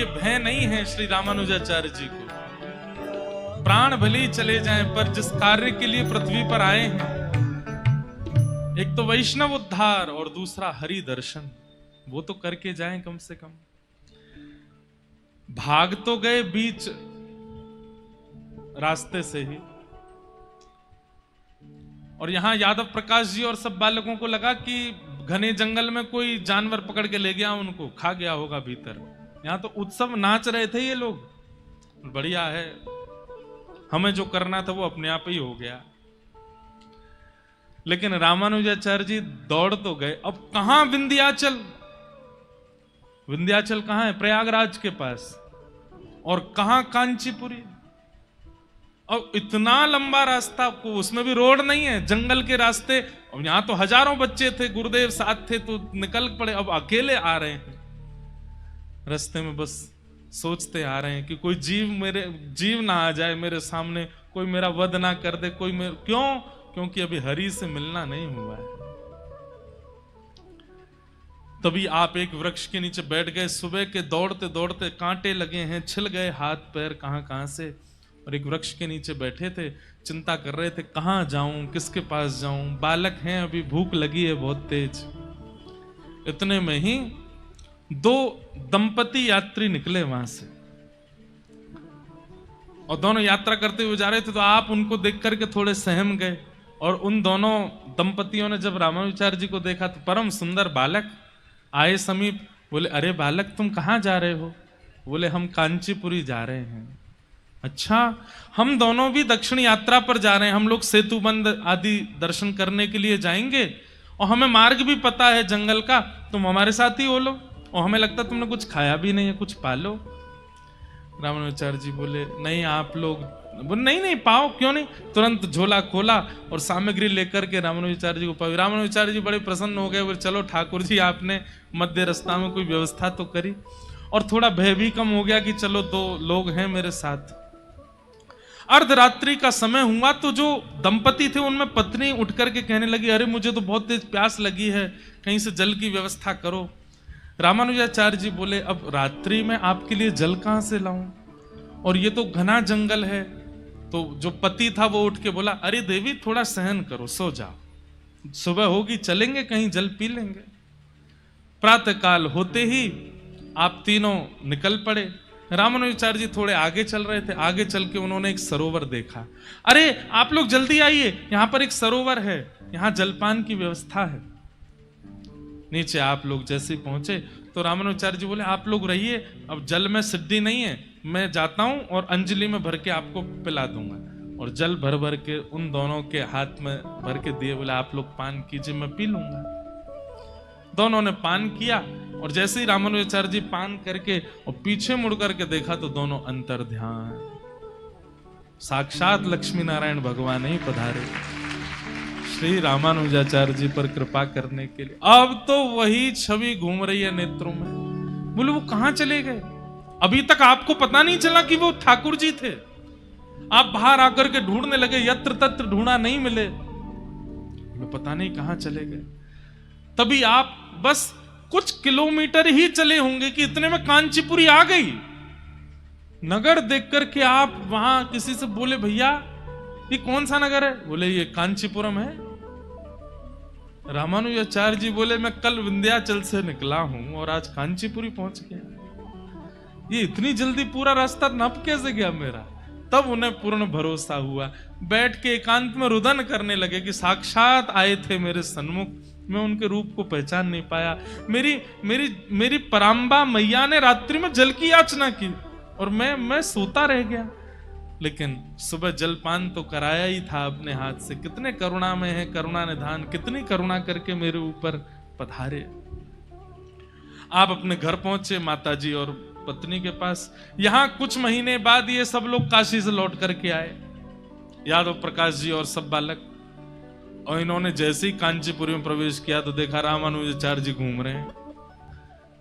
लिए भय नहीं है श्री रामानुजाचार्य जी को। प्राण भले ही चले जाएं, पर जिस कार्य के लिए पृथ्वी पर आए हैं, एक तो वैष्णव उद्धार और दूसरा हरि दर्शन, वो तो करके जाएं कम से कम। भाग तो गए बीच रास्ते से ही, और यहां यादव प्रकाश जी और सब बालकों को लगा कि घने जंगल में कोई जानवर पकड़ के ले गया, उनको खा गया होगा भीतर। यहां तो उत्सव नाच रहे थे ये लोग, बढ़िया है, हमें जो करना था वो अपने आप ही हो गया। लेकिन रामानुजाचार्य जी दौड़ तो गए। अब कहां विंध्याचल, विंध्याचल कहां है? प्रयागराज के पास। और कहां कांचीपुरी। अब इतना लंबा रास्ता, को उसमें भी रोड नहीं है, जंगल के रास्ते। अब यहां तो हजारों बच्चे थे, गुरुदेव साथ थे तो निकल पड़े। अब अकेले आ रहे हैं रास्ते में, बस सोचते आ रहे हैं कि कोई जीव ना आ जाए मेरे सामने, कोई मेरा वध ना कर दे, कोई मेरे, क्योंकि अभी हरि से मिलना नहीं हुआ है। तभी आप एक वृक्ष के नीचे बैठ गए। सुबह के दौड़ते दौड़ते कांटे लगे हैं, छिल गए हाथ पैर कहां से, और एक वृक्ष के नीचे बैठे थे, चिंता कर रहे थे कहां जाऊं, किसके पास जाऊं। बालक हैं, अभी भूख लगी है बहुत तेज। इतने में ही दो दंपति यात्री निकले वहां से, और दोनों यात्रा करते हुए जा रहे थे। तो आप उनको देख करके थोड़े सहम गए, और उन दोनों दंपतियों ने जब रामानुजाचार्य जी को देखा तो परम सुंदर बालक आए समीप। बोले, अरे बालक तुम कहां जा रहे हो? बोले, हम कांचीपुरी जा रहे हैं। अच्छा, हम दोनों भी दक्षिण यात्रा पर जा रहे हैं, हम लोग सेतुबंद आदि दर्शन करने के लिए जाएंगे, और हमें मार्ग भी पता है जंगल का, तुम हमारे साथ ही हो लो, और हमें लगता तुमने कुछ खाया भी नहीं है, कुछ पालो। रामानुजाचार्य जी बोले, नहीं आप लोग, बोले नहीं पाओ, क्यों नहीं। तुरंत झोला खोला और सामग्री लेकर के रामानुजाचार्य जी को पाई। रामानुजाचार्य जी बड़े प्रसन्न हो गए, बोले चलो ठाकुर जी आपने मध्य रास्ता में कोई व्यवस्था तो करी, और थोड़ा भय भी कम हो गया कि चलो दो लोग हैं मेरे साथ। अर्धरात्रि का समय हुआ तो जो दंपति थे उनमें पत्नी उठ करके कहने लगी, अरे मुझे तो बहुत तेज प्यास लगी है, कहीं से जल की व्यवस्था करो। रामानुजाचार्य जी बोले, अब रात्रि में आपके लिए जल कहां से लाऊं, और ये तो घना जंगल है। तो जो पति था वो उठ के बोला, अरे देवी थोड़ा सहन करो, सो जाओ, सुबह होगी चलेंगे कहीं, जल पी लेंगे। प्रातः काल होते ही आप तीनों निकल पड़े। रामानुजाचार्य जी थोड़े आगे चल रहे थे, आगे चल के उन्होंने एक सरोवर देखा। अरे आप लोग जल्दी आइए, यहां पर एक सरोवर है, यहां जलपान की व्यवस्था है। नीचे आप लोग जैसे ही पहुंचे तो रामानुजाचार्य जी बोले, आप लोग रहिए, अब जल में सिद्धि नहीं है, मैं जाता हूं और अंजलि में भर के आपको पिला दूंगा। और जल भर भर के उन दोनों के हाथ में भर के दिए, बोले आप लोग पान कीजिए, मैं पी लूंगा। दोनों ने पान किया, और जैसे ही रामानुजाचार्य जी पान करके और पीछे मुड़ करके देखा तो दोनों अंतर ध्यान, साक्षात लक्ष्मी नारायण भगवान ही पधारे श्री रामानुजाचार्य जी पर कृपा करने के लिए। अब तो वही छवि घूम रही है नेत्रों में। बोले, वो कहां चले गए? अभी तक आपको पता नहीं चला कि वो ठाकुर जी थे। आप बाहर आकर के ढूंढने लगे, यत्र तत्र ढूंढा, नहीं मिले, पता नहीं कहां चले गए। तभी आप बस कुछ किलोमीटर ही चले होंगे कि इतने में कांचीपुरी आ गई। नगर देख करके आप वहां किसी से बोले, भैया ये कौन सा नगर है? बोले, ये कांचीपुरम है। रामानुजाचार्य जी बोले, मैं कल विंध्याचल से निकला हूं और आज कांचीपुरी पहुंच गया। ये इतनी जल्दी पूरा रास्ता नप कैसे गया मेरा? तब उन्हें पूर्ण भरोसा हुआ। बैठ के एकांत में रुदन करने लगे कि साक्षात आए थे मेरे सन्मुख, मैं उनके रूप को पहचान नहीं पाया। मेरी पराम्बा मैया ने रात्रि में जल की याचना की और मैं सोता रह गया, लेकिन सुबह जलपान तो कराया ही था अपने हाथ से। कितने करुणा में है करुणा निधान, कितनी करुणा करके मेरे ऊपर पधारे। आप अपने घर पहुंचे माता जी और पत्नी के पास। यहां कुछ महीने बाद ये सब लोग काशी से लौट करके आए, यादव प्रकाश जी और सब बालक। और इन्होंने जैसे ही कांचीपुरी में प्रवेश किया तो देखा रामानुजाचार्य जी घूम रहे हैं।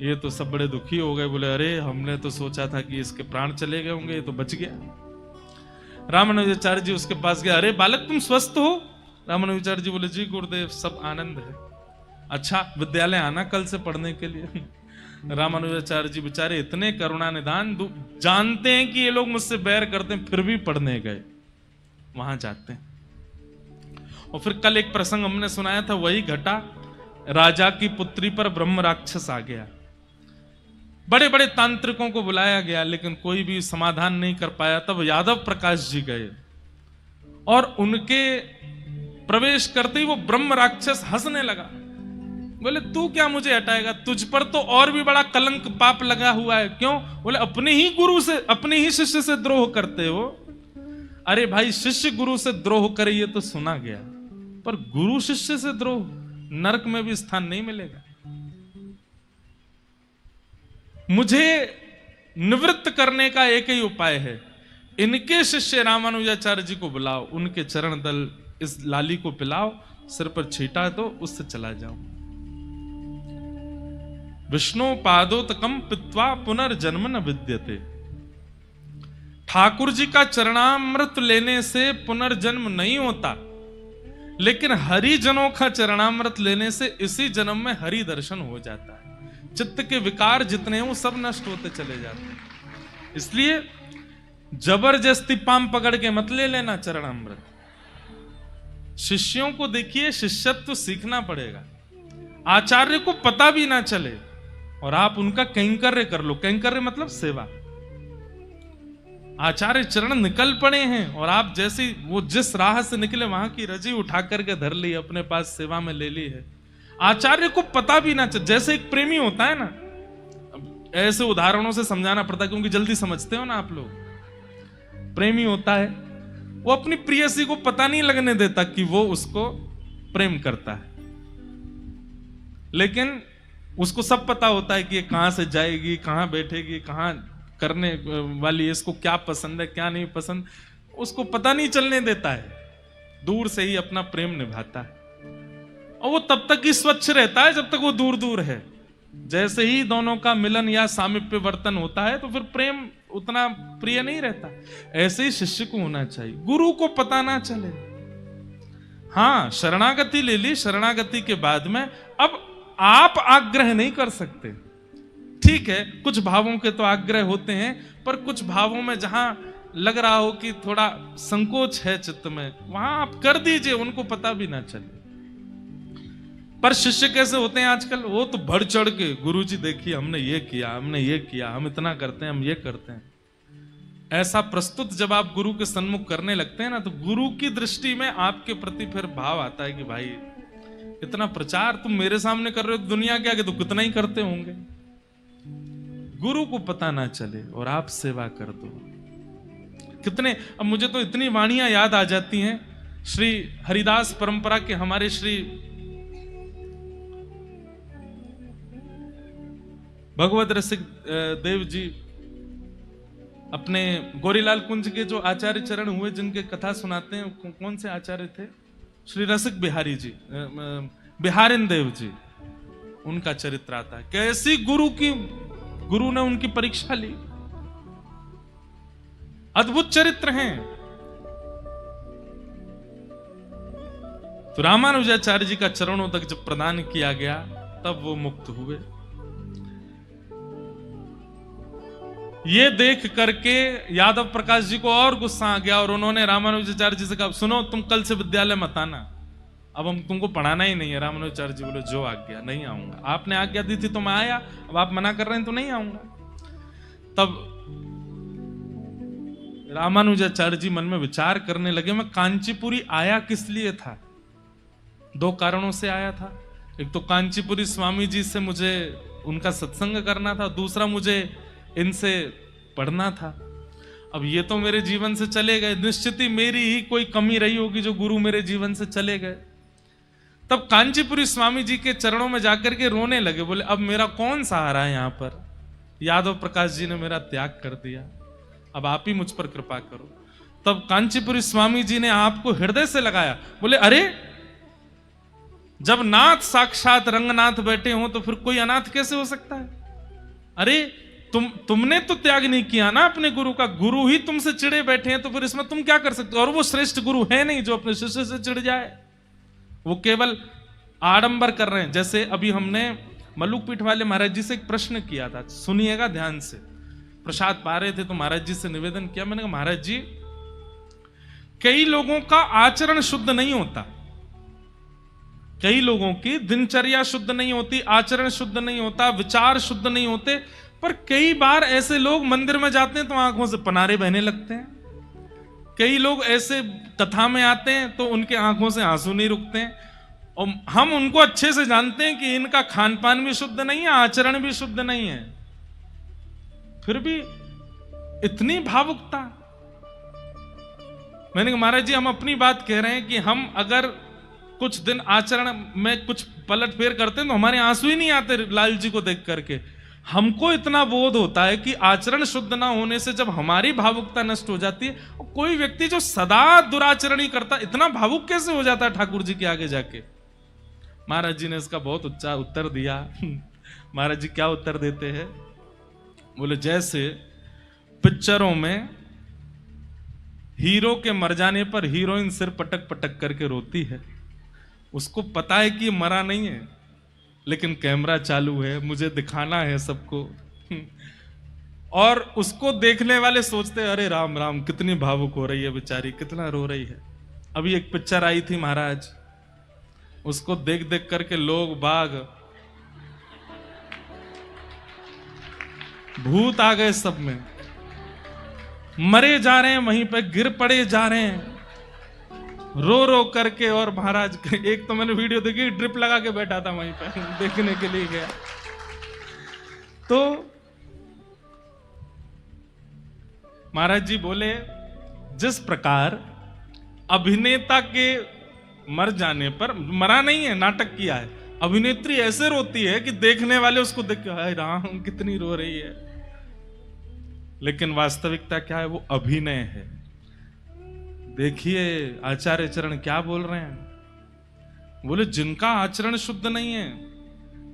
ये तो सब बड़े दुखी हो गए, बोले अरे हमने तो सोचा था कि इसके प्राण चले गए होंगे, ये तो बच गया। रामानुजाचार्य जी उसके पास गए, अरे बालक तुम स्वस्थ हो? रामानुजाचार्य जी बोले, जी गुरुदेव सब आनंद है। अच्छा विद्यालय आना कल से पढ़ने के लिए। रामानुजाचार्य जी बेचारे इतने करुणा निधान, जानते हैं कि ये लोग मुझसे बैर करते हैं, फिर भी पढ़ने गए, वहां जाते हैं। और फिर कल एक प्रसंग हमने सुनाया था, वही घटा, राजा की पुत्री पर ब्रह्म राक्षस आ गया। बड़े बड़े तांत्रिकों को बुलाया गया, लेकिन कोई भी समाधान नहीं कर पाया। तब यादव प्रकाश जी गए और उनके प्रवेश करते ही वो ब्रह्म राक्षस हंसने लगा। बोले तू क्या मुझे हटाएगा, तुझ पर तो और भी बड़ा कलंक पाप लगा हुआ है। क्यों? बोले अपने ही गुरु से, अपने ही शिष्य से द्रोह करते हो। अरे भाई, शिष्य गुरु से द्रोह करे ये तो सुना गया, पर गुरु शिष्य से द्रोह नरक में भी स्थान नहीं मिलेगा। मुझे निवृत्त करने का एक ही उपाय है, इनके शिष्य रामानुजाचार्य जी को बुलाओ, उनके चरण दल इस लाली को पिलाओ, सिर पर छीटा दो, उससे चला जाओ। विष्णु पादोतकम पित्वा पुनर्जन्म न विद्यते। ठाकुर जी का चरणामृत लेने से पुनर्जन्म नहीं होता, लेकिन हरिजनों का चरणामृत लेने से इसी जन्म में हरि दर्शन हो जाता है। चित्त के विकार जितने हैं वो सब नष्ट होते चले जाते हैं। इसलिए जबरदस्ती पाम पकड़ के मत ले लेना चरणामृत। शिष्यों को देखिए, शिष्यत्व सीखना पड़ेगा, आचार्य को पता भी ना चले और आप उनका कैंकर्य कर लो। कैंकर्य मतलब सेवा। आचार्य चरण निकल पड़े हैं और आप जैसे वो जिस राह से निकले वहां की रजी उठा करके धर ली, अपने पास सेवा में ले ली है। आचार्य को पता भी ना चले। जैसे एक प्रेमी होता है ना, ऐसे उदाहरणों से समझाना पड़ता है क्योंकि जल्दी समझते हो ना आप लोग। प्रेमी होता है, वो अपनी प्रेयसी को पता नहीं लगने देता कि वो उसको प्रेम करता है, लेकिन उसको सब पता होता है कि ये कहां से जाएगी, कहां बैठेगी, कहां करने वाली है, इसको क्या पसंद है क्या नहीं पसंद, उसको पता नहीं चलने देता है। दूर से ही अपना प्रेम निभाता है और वो तब तक ही स्वच्छ रहता है जब तक वो दूर दूर है। जैसे ही दोनों का मिलन या सामीप्य वर्तन होता है तो फिर प्रेम उतना प्रिय नहीं रहता। ऐसे ही शिष्य को होना चाहिए, गुरु को पता ना चले। हाँ, शरणागति ले ली, शरणागति के बाद में अब आप आग्रह नहीं कर सकते। ठीक है, कुछ भावों के तो आग्रह होते हैं, पर कुछ भावों में जहां लग रहा हो कि थोड़ा संकोच है चित्त में, वहां आप कर दीजिए, उनको पता भी ना चले। पर शिष्य कैसे होते हैं आजकल, वो तो बढ़ चढ़ के, गुरुजी देखिए हमने ये किया, हमने ये किया, हम इतना करते हैं, हम ये करते हैं। ऐसा प्रस्तुत जब आप गुरु के सन्मुख करने लगते हैं ना, तो गुरु की दृष्टि में आपके प्रति फिर भाव आता है कि भाई इतना प्रचार तुम मेरे सामने कर रहे हो, दुनिया के आगे तो कितना ही करते होंगे। गुरु को पता ना चले और आप सेवा कर दो। कितने, अब मुझे तो इतनी वाणियां याद आ जाती हैं। श्री हरिदास परंपरा के हमारे श्री भगवत रसिक देव जी अपने गौरीलाल कुंज के जो आचार्य चरण हुए, जिनके कथा सुनाते हैं, कौन से आचार्य थे? श्री रसिक बिहारी जी, बिहारिन देव जी, उनका चरित्र आता है। कैसी गुरु ने उनकी परीक्षा ली, अद्भुत चरित्र हैं। तो रामानुजाचार्य जी का चरणों तक जब प्रदान किया गया तब वो मुक्त हुए। ये देख करके यादव प्रकाश जी को और गुस्सा आ गया और उन्होंने रामानुजाचार्य जी से कहा, सुनो तुम कल से विद्यालय मत आना, अब हम तुमको पढ़ाना ही नहीं है। रामानुजाचार्य जी बोले जो आज्ञा, नहीं आऊंगा। आपने आज्ञा दी थी तो मैं आया, अब आप मना कर रहे हैं तो नहीं आऊंगा। तब रामानुजाचार्य जी मन में विचार करने लगे, मैं कांचीपुरी आया किस लिए था? दो कारणों से आया था। एक तो कांचीपुरी स्वामी जी से मुझे उनका सत्संग करना था, दूसरा मुझे इनसे पढ़ना था। अब ये तो मेरे जीवन से चले गए, निश्चित ही मेरी ही कोई कमी रही होगी जो गुरु मेरे जीवन से चले गए। तब कांचीपुरी स्वामी जी के चरणों में जाकर के रोने लगे, बोले अब मेरा कौन सहारा है यहाँ पर? यादव प्रकाश जी ने मेरा त्याग कर दिया, अब आप ही मुझ पर कृपा करो। तब कांचीपुरी स्वामी जी ने आपको हृदय से लगाया, बोले अरे जब नाथ साक्षात रंगनाथ बैठे हो तो फिर कोई अनाथ कैसे हो सकता है? अरे तुमने तो त्याग नहीं किया ना अपने गुरु का, गुरु ही तुमसे चिढ़े बैठे हैं, तो फिर इसमें तुम क्या कर सकते हो? और वो श्रेष्ठ गुरु है नहीं जो अपने शिष्य से चिढ़ जाए, वो केवल आडंबर कर रहे हैं। जैसे अभी हमने मल्लुक पीठ वाले महाराज जी से एक प्रश्न किया था, सुनिएगा ध्यान से। प्रसाद पा रहे थे तो महाराज जी से निवेदन किया, मैंने कहा महाराज जी, कई लोगों का आचरण शुद्ध नहीं होता, कई लोगों की दिनचर्या शुद्ध नहीं होती, आचरण शुद्ध नहीं होता, विचार शुद्ध नहीं होते, पर कई बार ऐसे लोग मंदिर में जाते हैं तो आंखों से पनारे बहने लगते हैं। कई लोग ऐसे कथा में आते हैं तो उनके आंखों से आंसू नहीं रुकते हैं, और हम उनको अच्छे से जानते हैं कि इनका खान पान भी शुद्ध नहीं है, आचरण भी शुद्ध नहीं है, फिर भी इतनी भावुकता। मैंने कहा महाराज जी, हम अपनी बात कह रहे हैं कि हम अगर कुछ दिन आचरण में कुछ पलट फेर करते हैं तो हमारे आंसू ही नहीं आते लाल जी को देख करके। हमको इतना बोध होता है कि आचरण शुद्ध ना होने से जब हमारी भावुकता नष्ट हो जाती है, और कोई व्यक्ति जो सदा दुराचरण ही करता इतना भावुक कैसे हो जाता है ठाकुर जी के आगे जाके। महाराज जी ने इसका बहुत अच्छा उत्तर दिया। महाराज जी क्या उत्तर देते हैं, बोले जैसे पिक्चरों में हीरो के मर जाने पर हीरोइन सिर पटक पटक करके रोती है, उसको पता है कि ये मरा नहीं है, लेकिन कैमरा चालू है, मुझे दिखाना है सबको। और उसको देखने वाले सोचते हैं अरे राम राम, कितनी भावुक हो रही है बेचारी, कितना रो रही है। अभी एक पिक्चर आई थी महाराज, उसको देख देख करके लोग बाग भूत आ गए, सब में मरे जा रहे हैं, वहीं पे गिर पड़े जा रहे हैं रो रो करके। और महाराज एक तो मैंने वीडियो देखी, ड्रिप लगा के बैठा था वहीं पे, देखने के लिए गया तो महाराज जी बोले जिस प्रकार अभिनेता के मर जाने पर, मरा नहीं है, नाटक किया है, अभिनेत्री ऐसे रोती है कि देखने वाले उसको देख के हाय राम कितनी रो रही है, लेकिन वास्तविकता क्या है, वो अभिनय है। देखिए आचार्य चरण क्या बोल रहे हैं, बोले जिनका आचरण शुद्ध नहीं है,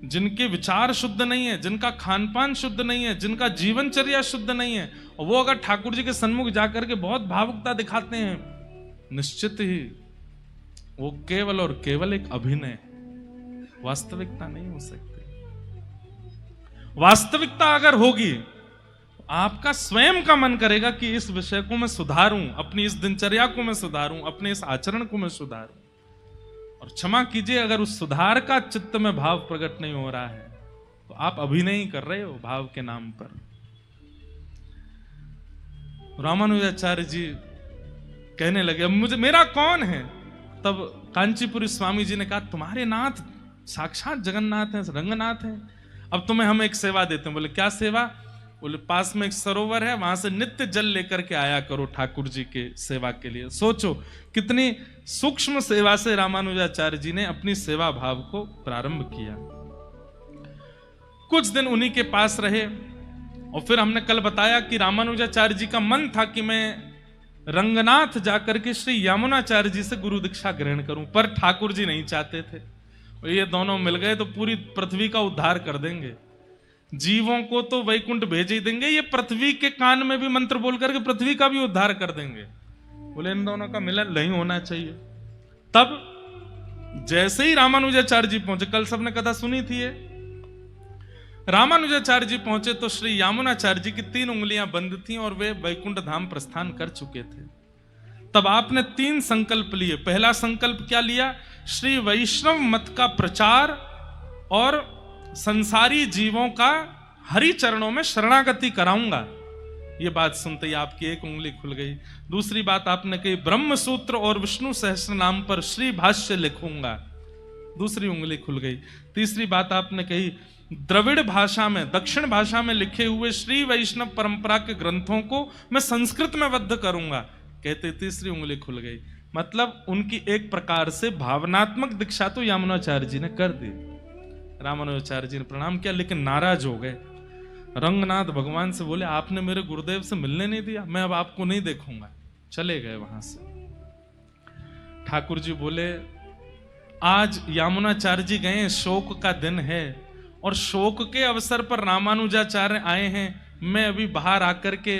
जिनके विचार शुद्ध नहीं है, जिनका खान पान शुद्ध नहीं है, जिनका जीवनचर्या शुद्ध नहीं है, और वो अगर ठाकुर जी के सन्मुख जाकर के बहुत भावुकता दिखाते हैं, निश्चित ही वो केवल और केवल एक अभिनय है, वास्तविकता नहीं हो सकती। वास्तविकता अगर होगी, आपका स्वयं का मन करेगा कि इस विषय को मैं सुधारूं, अपनी इस दिनचर्या को मैं सुधारूं, अपने इस आचरण को मैं सुधारूं। और क्षमा कीजिए, अगर उस सुधार का चित्त में भाव प्रकट नहीं हो रहा है तो आप अभिनय ही कर रहे हो भाव के नाम पर। रामानुजाचार्य जी कहने लगे अब मुझे, मेरा कौन है? तब कांचीपुरी स्वामी जी ने कहा तुम्हारे नाथ साक्षात जगन्नाथ हैं, रंगनाथ हैं, अब तुम्हें हम एक सेवा देते हैं। बोले क्या सेवा? बोले पास में एक सरोवर है, वहां से नित्य जल लेकर के आया करो ठाकुर जी के सेवा के लिए। सोचो कितनी सूक्ष्म सेवा से रामानुजाचार्य जी ने अपनी सेवा भाव को प्रारंभ किया। कुछ दिन उन्हीं के पास रहे, और फिर हमने कल बताया कि रामानुजाचार्य जी का मन था कि मैं रंगनाथ जाकर के श्री यामुनाचार्य जी से गुरु दीक्षा ग्रहण करूं, पर ठाकुर जी नहीं चाहते थे। और ये दोनों मिल गए तो पूरी पृथ्वी का उद्धार कर देंगे, जीवों को तो वैकुंठ भेज ही देंगे, ये पृथ्वी के कान में भी मंत्र बोल करके पृथ्वी का भी उद्धार कर देंगे। बोले इन दोनों का मिलन नहीं होना चाहिए। तब जैसे ही रामानुजाचार्य जी पहुंचे, कल सबने कथा सुनी थी ये, रामानुजाचार्य जी पहुंचे तो श्री यामुनाचार्य जी की 3 उंगलियां बंद थीं और वे वैकुंठ धाम प्रस्थान कर चुके थे। तब आपने 3 संकल्प लिए। पहला संकल्प क्या लिया? श्री वैष्णव मत का प्रचार और संसारी जीवों का हरि चरणों में शरणागति कराऊंगा। ये बात सुनते ही आपकी एक उंगली खुल गई। दूसरी बात आपने कही ब्रह्म सूत्र और विष्णु सहस्त्र नाम पर श्री भाष्य लिखूंगा, दूसरी उंगली खुल गई। तीसरी बात आपने कही द्रविड़ भाषा में, दक्षिण भाषा में लिखे हुए श्री वैष्णव परंपरा के ग्रंथों को मैं संस्कृत में बद्ध करूंगा, कहते तीसरी उंगली खुल गई। मतलब उनकी एक प्रकार से भावनात्मक दीक्षा तो यामुनाचार्य जी ने कर दी। रामानुजाचार्य जी ने प्रणाम किया, लेकिन नाराज हो गए। रंगनाथ भगवान से बोले आपने मेरे गुरुदेव से मिलने नहीं दिया, मैं अब आपको नहीं देखूंगा। चले गए वहां से। ठाकुर जी बोले आज यामुनाचार्य जी गए, शोक का दिन है, और शोक के अवसर पर रामानुजाचार्य आए हैं, मैं अभी बाहर आकर के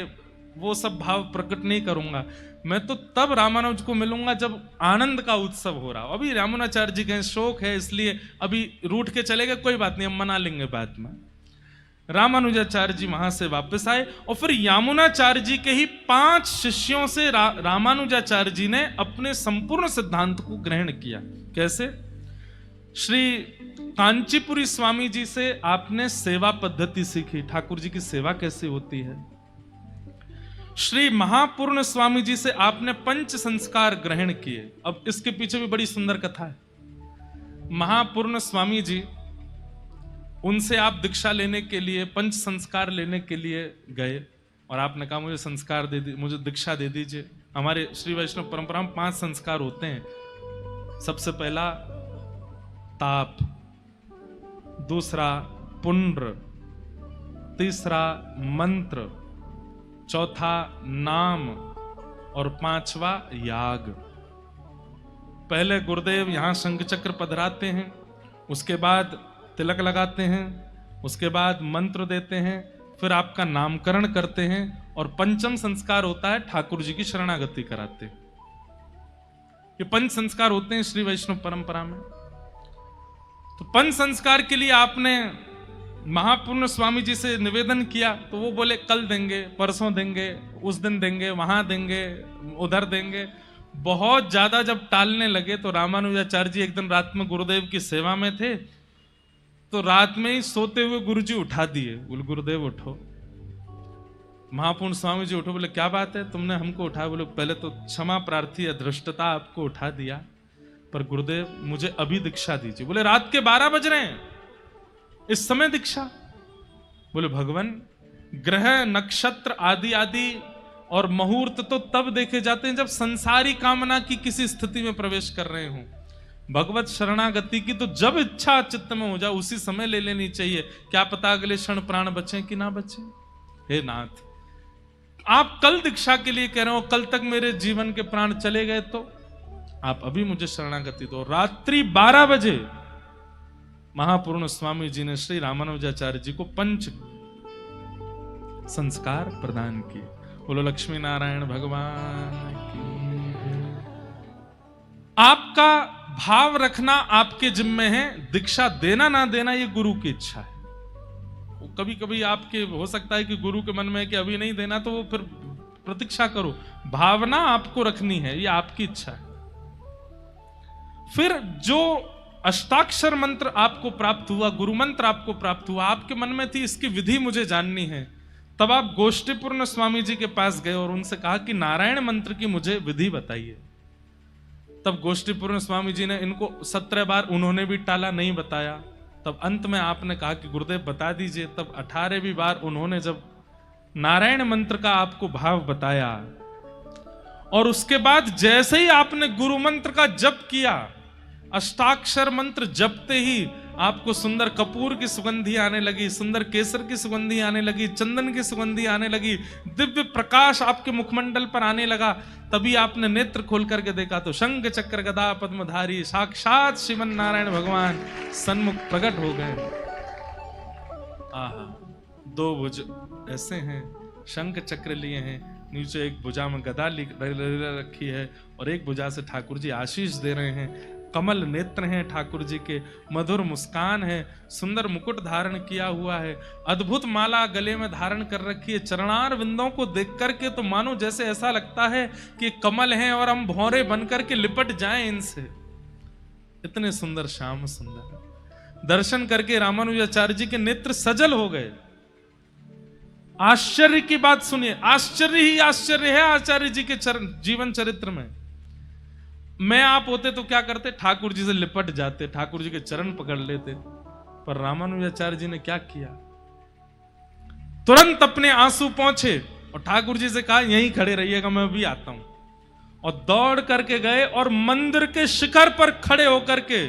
वो सब भाव प्रकट नहीं करूंगा। मैं तो तब रामानुज को मिलूंगा जब आनंद का उत्सव हो रहा हो। अभी रामानुजाचार्य जी के शोक है, इसलिए अभी रूठ के चले गए, कोई बात नहीं, हम मना लेंगे बाद में। रामानुजाचार्य जी वहां से वापस आए और फिर यामुनाचार्य जी के ही 5 शिष्यों से रामानुजाचार्य जी ने अपने संपूर्ण सिद्धांत को ग्रहण किया। कैसे? श्री कांचीपुरी स्वामी जी से आपने सेवा पद्धति सीखी, ठाकुर जी की सेवा कैसे होती है। श्री महापूर्ण स्वामी जी से आपने पंच संस्कार ग्रहण किए। अब इसके पीछे भी बड़ी सुंदर कथा है। महापूर्ण स्वामी जी, उनसे आप दीक्षा लेने के लिए, पंच संस्कार लेने के लिए गए और आपने कहा मुझे संस्कार दे दीजिए, मुझे दीक्षा दे दीजिए। हमारे श्री वैष्णव परंपरा में 5 संस्कार होते हैं। सबसे पहला ताप, दूसरा पुण्र, तीसरा मंत्र, चौथा नाम और 5वां याग। पहले गुरुदेव यहां शंख चक्र पधराते हैं, उसके बाद तिलक लगाते हैं, उसके बाद मंत्र देते हैं, फिर आपका नामकरण करते हैं और पंचम संस्कार होता है ठाकुर जी की शरणागति कराते हैं। ये पंच संस्कार होते हैं श्री वैष्णव परंपरा में। तो पंच संस्कार के लिए आपने महापूर्ण स्वामी जी से निवेदन किया तो वो बोले कल देंगे, परसों देंगे, उस दिन देंगे, वहां देंगे, उधर देंगे। बहुत ज्यादा जब टालने लगे तो रामानुजाचार्य जी एक दिन रात में गुरुदेव की सेवा में थे, तो रात में ही सोते हुए गुरुजी उठा दिए। बोले गुरुदेव उठो। महापूर्ण स्वामी जी उठो। बोले क्या बात है, तुमने हमको उठाया? बोले पहले तो क्षमा प्रार्थी अधृष्टता आपको उठा दिया, पर गुरुदेव मुझे अभी दीक्षा दीजिए। बोले रात के 12 बज रहे हैं, इस समय दीक्षा? बोले भगवान, ग्रह नक्षत्र आदि आदि और मुहूर्त तो तब देखे जाते हैं जब संसारी कामना की किसी स्थिति में प्रवेश कर रहे हो। भगवत शरणागति की तो जब इच्छा चित्त में हो जाए उसी समय ले लेनी चाहिए। क्या पता अगले क्षण प्राण बचे कि ना बचे। हे नाथ, आप कल दीक्षा के लिए कह रहे हो, कल तक मेरे जीवन के प्राण चले गए तो आप अभी मुझे शरणागति दो। रात्रि 12 बजे महापूर्ण स्वामी जी ने श्री रामानुजाचार्य जी को पंच संस्कार प्रदान किए। बोलो लक्ष्मी नारायण भगवान की। आपका भाव रखना आपके जिम्मे है, दीक्षा देना ना देना ये गुरु की इच्छा है। कभी कभी आपके हो सकता है कि गुरु के मन में है कि अभी नहीं देना, तो वो फिर प्रतीक्षा करो। भावना आपको रखनी है, ये आपकी इच्छा है। फिर जो अष्टाक्षर मंत्र आपको प्राप्त हुआ, गुरु मंत्र आपको प्राप्त हुआ, आपके मन में थी इसकी विधि मुझे जाननी है, तब आप गोष्ठीपूर्ण स्वामी जी के पास गए और उनसे कहा कि नारायण मंत्र की मुझे विधि बताइए। तब गोष्ठीपूर्ण स्वामी जी ने इनको 17 बार उन्होंने भी टाला, नहीं बताया। तब अंत में आपने कहा कि गुरुदेव बता दीजिए। तब 18वीं बार उन्होंने जब नारायण मंत्र का आपको भाव बताया और उसके बाद जैसे ही आपने गुरु मंत्र का जप किया, अष्टाक्षर मंत्र जपते ही आपको सुंदर कपूर की सुगंधी आने लगी, सुंदर केसर की सुगंधी आने लगी, चंदन की सुगंधी आने लगी, दिव्य प्रकाश आपके मुखमंडल पर आने लगा। तभी आपने नेत्र खोल करके देखा तो शंख चक्र गदा पद्मधारी साक्षात श्रीमन नारायण भगवान सन्मुख प्रकट हो गए। आहा, 2 भुज ऐसे हैं, शंख चक्र लिए हैं, नीचे एक भुजा में गदा रखी है और एक भुजा से ठाकुर जी आशीष दे रहे हैं। कमल नेत्र हैं ठाकुर जी के, मधुर मुस्कान है, सुंदर मुकुट धारण किया हुआ है, अद्भुत माला गले में धारण कर रखी है। चरणार विंदों को देख करके तो मानो जैसे ऐसा लगता है कि कमल हैं और हम भौरे बन करके लिपट जाएं इनसे। इतने सुंदर श्याम सुंदर। दर्शन करके रामानुजाचार्य जी के नेत्र सजल हो गए। आश्चर्य की बात सुनिए, आश्चर्य ही आश्चर्य है आचार्य जी के जीवन चरित्र में। मैं आप होते तो क्या करते? ठाकुर जी से लिपट जाते, ठाकुर जी के चरण पकड़ लेते। पर रामानुजाचार्य जी ने क्या किया? तुरंत अपने आंसू पहुंचे और ठाकुर जी से कहा यहीं खड़े रहिएगा, मैं भी आता हूं। और दौड़ करके गए और मंदिर के शिखर पर खड़े होकर के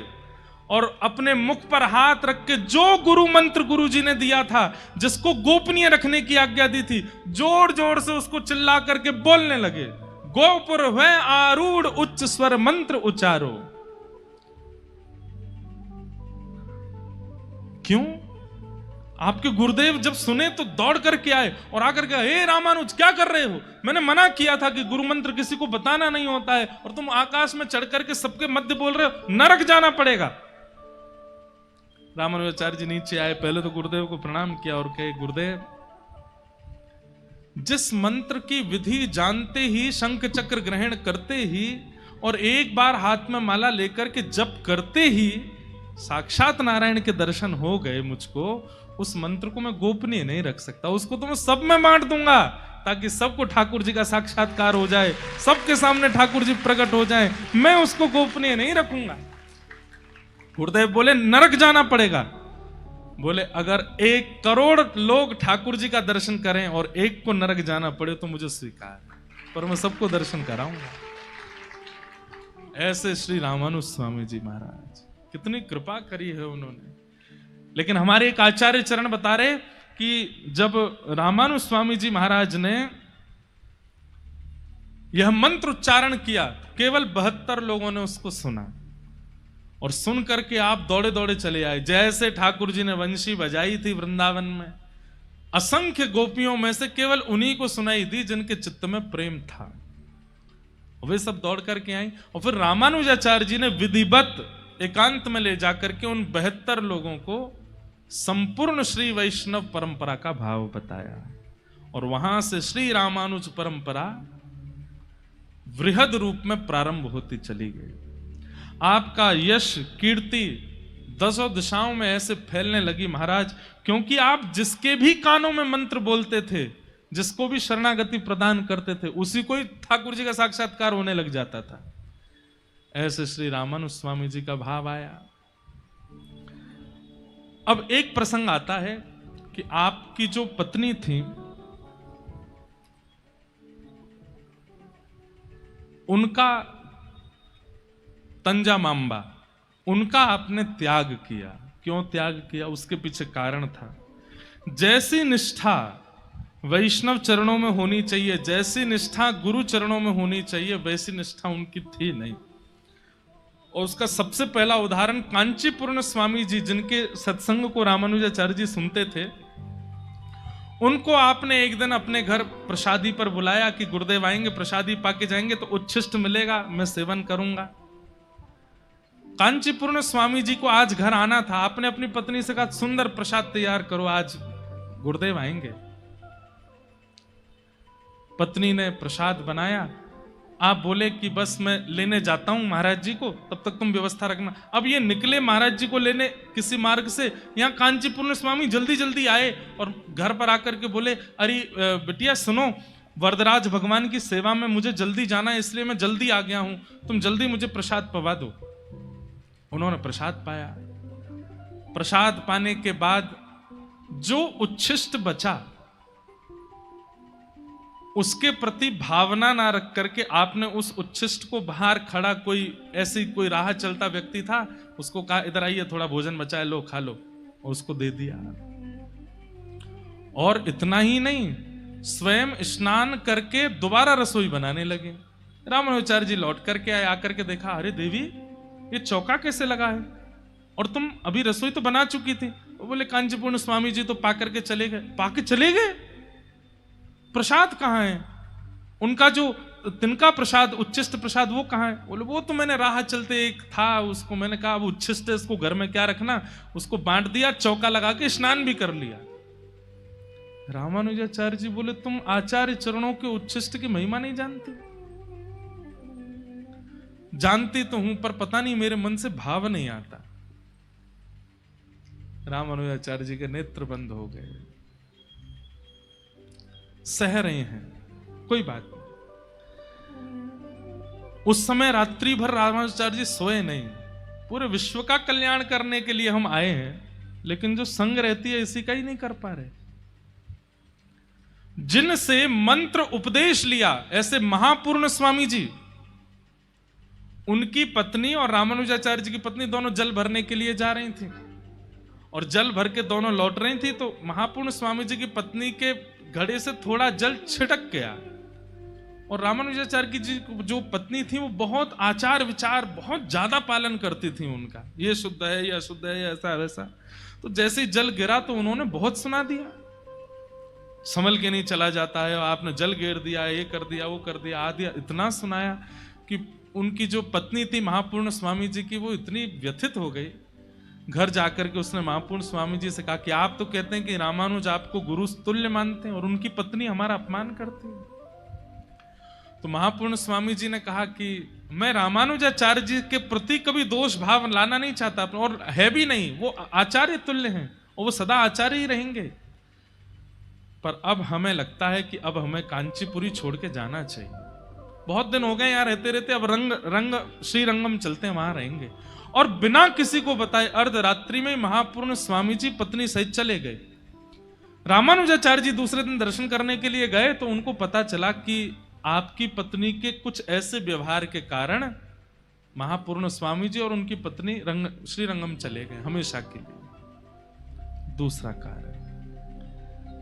और अपने मुख पर हाथ रख के जो गुरु मंत्र गुरु जी ने दिया था, जिसको गोपनीय रखने की आज्ञा दी थी, जोर जोर से उसको चिल्ला करके बोलने लगे। गोपुर है आरूढ़ उच्च स्वर मंत्र उच्चारो। क्यों? आपके गुरुदेव जब सुने तो दौड़ करके आए और आकर के, हे रामानुज क्या कर रहे हो, मैंने मना किया था कि गुरु मंत्र किसी को बताना नहीं होता है और तुम आकाश में चढ़ करके सबके मध्य बोल रहे हो, नरक जाना पड़ेगा। रामानुजाचार्य जी नीचे आए, पहले तो गुरुदेव को प्रणाम किया और कहे, गुरुदेव जिस मंत्र की विधि जानते ही, शंख चक्र ग्रहण करते ही और एक बार हाथ में माला लेकर के जप करते ही साक्षात नारायण के दर्शन हो गए मुझको, उस मंत्र को मैं गोपनीय नहीं रख सकता, उसको तो मैं सब में बांट दूंगा ताकि सबको ठाकुर जी का साक्षात्कार हो जाए, सबके सामने ठाकुर जी प्रकट हो जाए, मैं उसको गोपनीय नहीं रखूंगा। गुरुदेव बोले नरक जाना पड़ेगा। बोले अगर 1 करोड़ लोग ठाकुर जी का दर्शन करें और एक को नरक जाना पड़े तो मुझे स्वीकार है, पर मैं सबको दर्शन कराऊंगा। ऐसे श्री रामानुज स्वामी जी महाराज, कितनी कृपा करी है उन्होंने। लेकिन हमारे एक आचार्य चरण बता रहे कि जब रामानुज स्वामी जी महाराज ने यह मंत्र उच्चारण किया, केवल 72 लोगों ने उसको सुना और सुन करके आप दौड़े दौड़े चले आए। जैसे ठाकुर जी ने वंशी बजाई थी वृंदावन में, असंख्य गोपियों में से केवल उन्हीं को सुनाई दी जिनके चित्त में प्रेम था, वे सब दौड़ करके आई। और फिर रामानुजाचार्य जी ने विधिवत एकांत में ले जाकर के उन 72 लोगों को संपूर्ण श्री वैष्णव परंपरा का भाव बताया और वहां से श्री रामानुज परंपरा वृहद रूप में प्रारंभ होती चली गई। आपका यश कीर्ति 10 दिशाओं में ऐसे फैलने लगी महाराज, क्योंकि आप जिसके भी कानों में मंत्र बोलते थे, जिसको भी शरणागति प्रदान करते थे, उसी को ही ठाकुर जी का साक्षात्कार होने लग जाता था। ऐसे श्री रामानुज स्वामी जी का भाव आया। अब एक प्रसंग आता है कि आपकी जो पत्नी थी, उनका तंजा मांबा, उनका आपने त्याग किया। क्यों त्याग किया, उसके पीछे कारण था। जैसी निष्ठा वैष्णव चरणों में होनी चाहिए, जैसी निष्ठा गुरु चरणों में होनी चाहिए, वैसी निष्ठा उनकी थी नहीं। और उसका सबसे पहला उदाहरण कांचीपुरण स्वामी जी, जिनके सत्संग को रामानुजाचार्य जी सुनते थे, उनको आपने एक दिन अपने घर प्रसादी पर बुलाया कि गुरुदेव आएंगे, प्रसादी पाके जाएंगे तो उच्छिष्ट मिलेगा, मैं सेवन करूंगा। कांचीपुरण स्वामी जी को आज घर आना था। आपने अपनी पत्नी से कहा सुंदर प्रसाद तैयार करो, आज गुरुदेव आएंगे। पत्नी ने प्रसाद बनाया। आप बोले कि बस मैं लेने जाता हूं महाराज जी को, तब तक तुम व्यवस्था रखना। अब ये निकले महाराज जी को लेने किसी मार्ग से, यहाँ कांचीपुरण स्वामी जल्दी जल्दी आए और घर पर आकर के बोले, अरे बिटिया सुनो, वरदराज भगवान की सेवा में मुझे जल्दी जाना है, इसलिए मैं जल्दी आ गया हूं, तुम जल्दी मुझे प्रसाद पवा दो। उन्होंने प्रसाद पाया। प्रसाद पाने के बाद जो उच्छिष्ट बचा, उसके प्रति भावना ना रख करके आपने उस उच्छिष्ट को बाहर खड़ा, कोई ऐसी कोई राह चलता व्यक्ति था, उसको कहा इधर आइए थोड़ा भोजन बचा है, लो खा लो, और उसको दे दिया। और इतना ही नहीं, स्वयं स्नान करके दोबारा रसोई बनाने लगे। रामानुजाचार्य जी लौट करके आए, आकर के देखा, अरे देवी ये चौका कैसे लगा है, और तुम अभी रसोई तो बना चुकी थी। वो बोले कांचीपुरण स्वामी जी तो पाकर के चले गए। पाके चले गए? प्रसाद कहाँ है? उनका जो तिनका प्रसाद, उच्छिष्ट प्रसाद, वो कहाँ है? बोले वो तो मैंने राह चलते एक था, उसको मैंने कहा वो उच्छिष्ट है, इसको घर में क्या रखना, उसको बांट दिया, चौका लगा के स्नान भी कर लिया। रामानुजाचार्य जी बोले तुम आचार्य चरणों के उच्छिष्ट की महिमा नहीं जानते? जानती तो हूं, पर पता नहीं मेरे मन से भाव नहीं आता। रामानुजाचार्य जी के नेत्र बंद हो गए। सह रहे हैं, कोई बात नहीं। उस समय रात्रि भर रामानुजाचार्य जी सोए नहीं। पूरे विश्व का कल्याण करने के लिए हम आए हैं, लेकिन जो संग रहती है इसी का ही नहीं कर पा रहे। जिनसे मंत्र उपदेश लिया, ऐसे महापूर्ण स्वामी जी, उनकी पत्नी और रामानुजाचार्य जी की पत्नी दोनों जल भरने के लिए जा रही थी, और जल भर के दोनों लौट रही थी तो महापूर्ण स्वामी जी की पत्नी के घड़े से थोड़ा जल छिटक गया। और रामानुजाचार्य की जी जो पत्नी थी वो बहुत आचार विचार बहुत ज्यादा पालन करती थी उनका, ये शुद्ध है, ये अशुद्ध है, ऐसा वैसा। तो जैसे ही जल गिरा तो उन्होंने बहुत सुना दिया, संभल के नहीं चला जाता है, आपने जल गिर दिया, ये कर दिया, वो कर दिया, आदि इतना सुनाया कि उनकी जो पत्नी थी महापूर्ण स्वामी जी की, वो इतनी व्यथित हो गई। घर जाकर के उसने महापूर्ण स्वामी जी से कहा कि आप तो कहते हैं कि रामानुज आपको गुरु तुल्य मानते हैं और उनकी पत्नी हमारा अपमान करती है। तो महापूर्ण स्वामी जी ने कहा कि मैं रामानुजाचार्य जी के प्रति कभी दोष भाव लाना नहीं चाहता, और है भी नहीं, वो आचार्य तुल्य हैं और वो सदा आचार्य ही रहेंगे। पर अब हमें लगता है कि अब हमें कांचीपुरी छोड़ के जाना चाहिए, बहुत दिन हो गए यहाँ रहते रहते, अब रंग श्रीरंगम चलते हैं, वहां रहेंगे। और बिना किसी को बताए अर्धरात्रि में महापूर्ण स्वामी जी पत्नी सहित चले गए। रामानुजाचार्य जी दूसरे दिन दर्शन करने के लिए गए तो उनको पता चला कि आपकी पत्नी के कुछ ऐसे व्यवहार के कारण महापूर्ण स्वामी जी और उनकी पत्नी श्रीरंगम चले गए हमेशा के लिए। दूसरा कारण,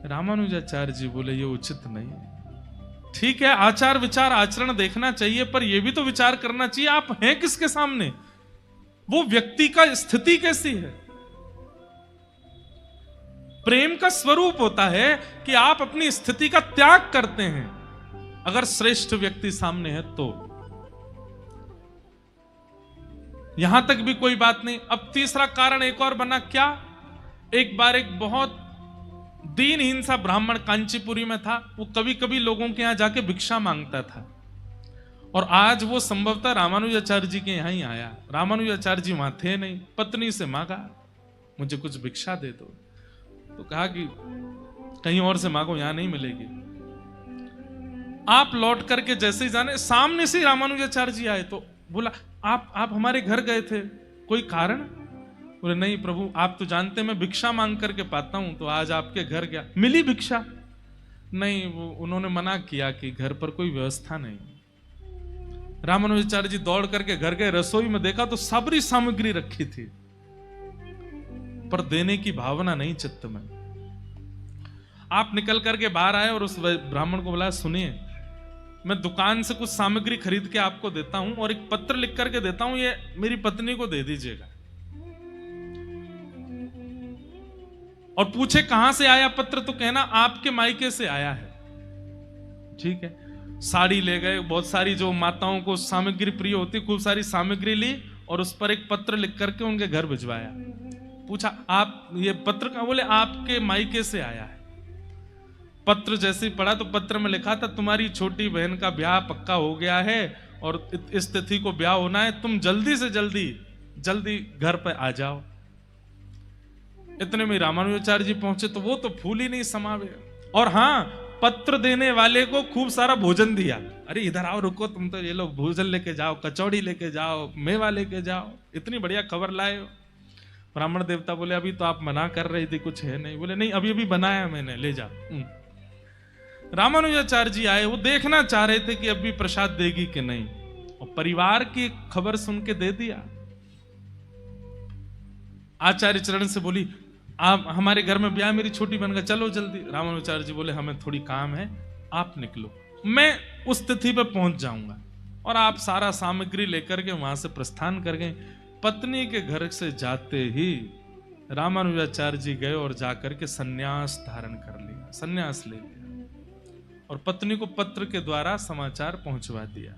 रामानुजाचार्य जी बोले ये उचित नहीं है। ठीक है, आचार विचार आचरण देखना चाहिए, पर यह भी तो विचार करना चाहिए आप हैं किसके सामने, वो व्यक्ति का स्थिति कैसी है। प्रेम का स्वरूप होता है कि आप अपनी स्थिति का त्याग करते हैं अगर श्रेष्ठ व्यक्ति सामने है तो। यहां तक भी कोई बात नहीं। अब तीसरा कारण एक और बना, क्या? एक बार एक बहुत दीनहीन सा ब्राह्मण कांचीपुरी में था, वो कभी कभी लोगों के यहां जाके भिक्षा मांगता था, और आज वो संभवतः रामानुजाचार्य जी के यहां ही आया। रामानुजाचार्य जी वहां थे नहीं, पत्नी से मांगा मुझे कुछ भिक्षा दे दो, तो कहा कि कहीं और से मांगो, यहां नहीं मिलेगी। आप लौट करके जैसे ही जाने, सामने से रामानुजाचार्य जी आए तो बोला आप हमारे घर गए थे, कोई कारण? बोले नहीं प्रभु, आप तो जानते मैं भिक्षा मांग करके पाता हूं, तो आज आपके घर गया, मिली भिक्षा? नहीं, वो उन्होंने मना किया कि घर पर कोई व्यवस्था नहीं। रामानुजाचार्य जी दौड़ करके घर गए, रसोई में देखा तो सारी सामग्री रखी थी, पर देने की भावना नहीं चित्त में। आप निकल करके बाहर आए और उस ब्राह्मण को बोला सुनिए, मैं दुकान से कुछ सामग्री खरीद के आपको देता हूं और एक पत्र लिख करके देता हूं, ये मेरी पत्नी को दे दीजिएगा। और पूछे कहां से आया पत्र, तो कहना आपके मायके से आया है। ठीक है, साड़ी ले गए, बहुत सारी जो माताओं को सामग्री प्रिय होती, खूब सारी सामग्री ली और उस पर एक पत्र लिख करके उनके घर भिजवाया। पूछा आप ये पत्र का? बोले आपके मायके से आया है। पत्र जैसे ही पढ़ा तो पत्र में लिखा था तुम्हारी छोटी बहन का ब्याह पक्का हो गया है और इस तिथि को ब्याह होना है, तुम जल्दी से जल्दी घर पर आ जाओ। इतने में रामानुजाचार्य जी पहुंचे तो वो तो फूल ही नहीं समावे, और हाँ, पत्र देने वाले को खूब सारा भोजन दिया। अरे इधर आओ, रुको, तुम तो ये लोग भोजन लेके जाओ, कचौड़ी लेके जाओ, मेवा लेके जाओ, इतनी बढ़िया खबर लाए हो। ब्राह्मण देवता बोले अभी तो आप मना कर रही थी, कुछ है नहीं। बोले नहीं, अभी बनाया मैंने, ले जा। रामानुजाचार्य जी आए, वो देखना चाह रहे थे कि अभी प्रसाद देगी कि नहीं, और परिवार की खबर सुन के दे दिया। आचार्य चरण से बोली आप हमारे घर में ब्याह, मेरी छोटी बहन का, चलो जल्दी। रामानुजाचार्य जी बोले हमें थोड़ी काम है, आप निकलो, मैं उस तिथि पे पहुंच जाऊंगा। और आप सारा सामग्री लेकर के वहां से प्रस्थान कर गए। पत्नी के घर से जाते ही रामानुजाचार्य जी गए और जाकर के सन्यास धारण कर लिया, सन्यास ले लिया, और पत्नी को पत्र के द्वारा समाचार पहुंचवा दिया।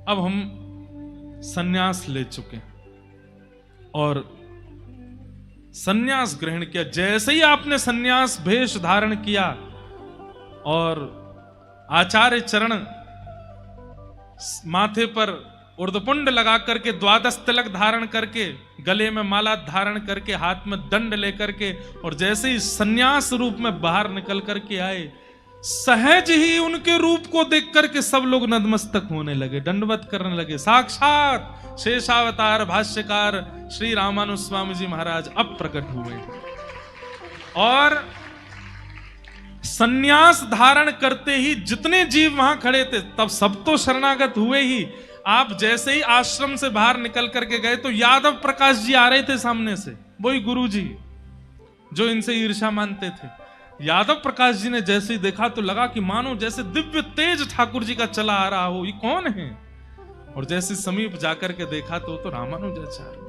अब हम सन्यास ले चुके हैं और सन्यास ग्रहण किया। जैसे ही आपने सन्यास भेष धारण किया और आचार्य चरण माथे पर उर्ध्वपुंड लगा करके, द्वादश तिलक धारण करके, गले में माला धारण करके, हाथ में दंड लेकर के, और जैसे ही सन्यास रूप में बाहर निकल करके आए, सहज ही उनके रूप को देख करके सब लोग नतमस्तक होने लगे, दंडवत करने लगे। साक्षात शेषावतार भाष्यकार श्री रामानुज स्वामी जी महाराज अब प्रकट हुए, और सन्यास धारण करते ही जितने जीव वहां खड़े थे तब सब तो शरणागत हुए ही। आप जैसे ही आश्रम से बाहर निकल करके गए तो यादव प्रकाश जी आ रहे थे सामने से, वही गुरु जी जो इनसे ईर्ष्या मानते थे। यादव प्रकाश जी ने जैसे ही देखा तो लगा कि मानो जैसे दिव्य तेज ठाकुर जी का चला आ रहा हो, ये कौन है? और जैसे समीप जाकर के देखा तो रामानुजाचार्य।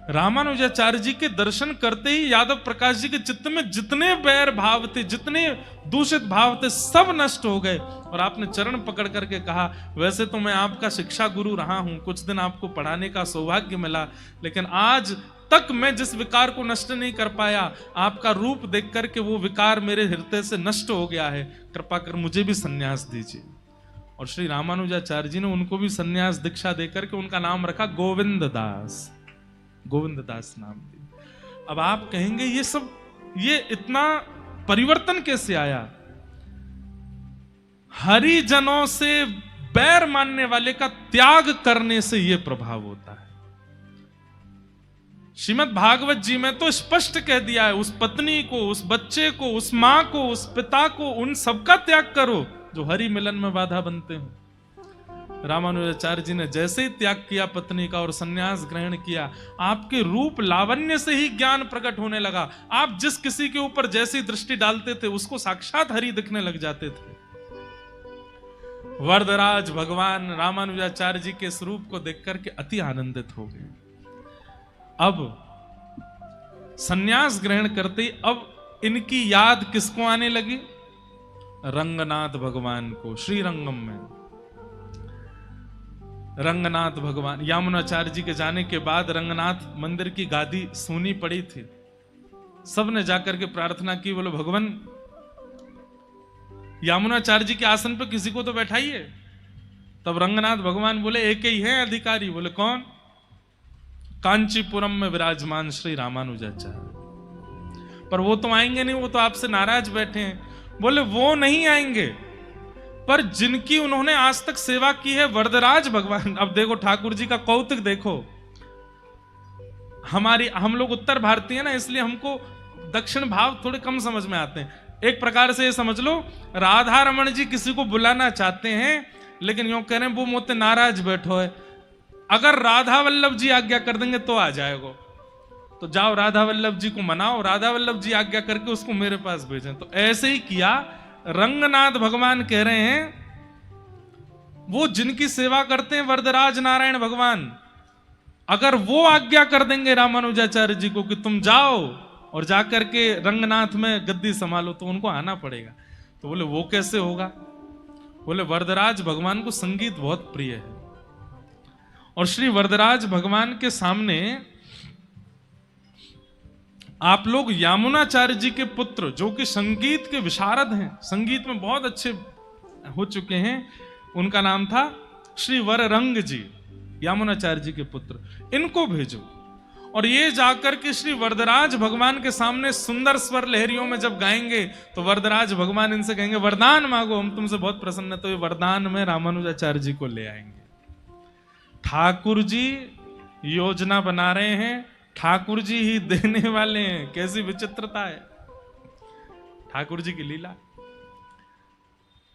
रामानुजाचार्य जी के दर्शन करते ही यादव प्रकाश जी के चित्त में जितने बैर भाव थे, जितने दूषित भाव थे, सब नष्ट हो गए। और आपने चरण पकड़ करके कहा, वैसे तो मैं आपका शिक्षा गुरु रहा हूं, कुछ दिन आपको पढ़ाने का सौभाग्य मिला, लेकिन आज तक मैं जिस विकार को नष्ट नहीं कर पाया, आपका रूप देख करके वो विकार मेरे हृदय से नष्ट हो गया है, कृपा कर मुझे भी संन्यास दीजिए। और श्री रामानुजाचार्य जी ने उनको भी संन्यास दीक्षा देकर के उनका नाम रखा गोविंद दास, गोविंद दास नाम दी। अब आप कहेंगे ये इतना परिवर्तन कैसे आया? हरिजनों से बैर मानने वाले का त्याग करने से यह प्रभाव होता है। श्रीमद् भागवत जी में तो स्पष्ट कह दिया है, उस पत्नी को, उस बच्चे को, उस मां को, उस पिता को, उन सबका त्याग करो जो हरि मिलन में बाधा बनते हो। रामानुजाचार्य जी ने जैसे ही त्याग किया पत्नी का और सन्यास ग्रहण किया, आपके रूप लावण्य से ही ज्ञान प्रकट होने लगा। आप जिस किसी के ऊपर जैसी दृष्टि डालते थे उसको साक्षात हरि दिखने लग जाते थे। वरदराज भगवान रामानुजाचार्य जी के स्वरूप को देख करके अति आनंदित हो गए। अब सन्यास ग्रहण करते ही अब इनकी याद किसको आने लगी? रंगनाथ भगवान को। श्री रंगम में रंगनाथ भगवान, यामुनाचार्य जी के जाने के बाद रंगनाथ मंदिर की गादी सूनी पड़ी थी। सबने जाकर के प्रार्थना की, बोले भगवान यामुनाचार्य जी के आसन पर किसी को तो बैठाइए। तब रंगनाथ भगवान बोले एक ही है अधिकारी। बोले कौन? कांचीपुरम में विराजमान श्री रामानुजाचार्य। पर वो तो आएंगे नहीं, वो तो आपसे नाराज बैठे हैं। बोले वो नहीं आएंगे, पर जिनकी उन्होंने आज तक सेवा की है वरदराज भगवान। अब देखो ठाकुर जी का कौतुक देखो। हम लोग उत्तर भारतीय ना, इसलिए हमको दक्षिण भाव थोड़े कम समझ में आते हैं। एक प्रकार से ये समझ लो, राधा रमन जी किसी को बुलाना चाहते हैं, लेकिन यूं कह रहे हैं वो मुझसे नाराज बैठो है। अगर राधा वल्लभ जी आज्ञा कर देंगे तो आ जाएगा, तो जाओ राधा वल्लभ जी को मनाओ, राधा वल्लभ जी आज्ञा करके उसको मेरे पास भेजें। तो ऐसे ही किया। रंगनाथ भगवान कह रहे हैं वो जिनकी सेवा करते हैं वरदराज नारायण भगवान, अगर वो आज्ञा कर देंगे रामानुजाचार्य जी को कि तुम जाओ और जाकर के रंगनाथ में गद्दी संभालो, तो उनको आना पड़ेगा। तो बोले वो कैसे होगा? बोले वरदराज भगवान को संगीत बहुत प्रिय है, और श्री वरदराज भगवान के सामने आप लोग यामुनाचार्य जी के पुत्र, जो कि संगीत के विशारद हैं, संगीत में बहुत अच्छे हो चुके हैं, उनका नाम था श्री वररंग जी, यामुनाचार्य जी के पुत्र, इनको भेजो। और ये जाकर के श्री वरदराज भगवान के सामने सुंदर स्वर लहरियों में जब गाएंगे, तो वरदराज भगवान इनसे कहेंगे वरदान मांगो, हम तुमसे बहुत प्रसन्न है। तो ये वरदान में रामानुजाचार्य जी को ले आएंगे। ठाकुर जी योजना बना रहे हैं, ठाकुर जी ही देने वाले हैं। कैसी विचित्रता है ठाकुर जी की लीला।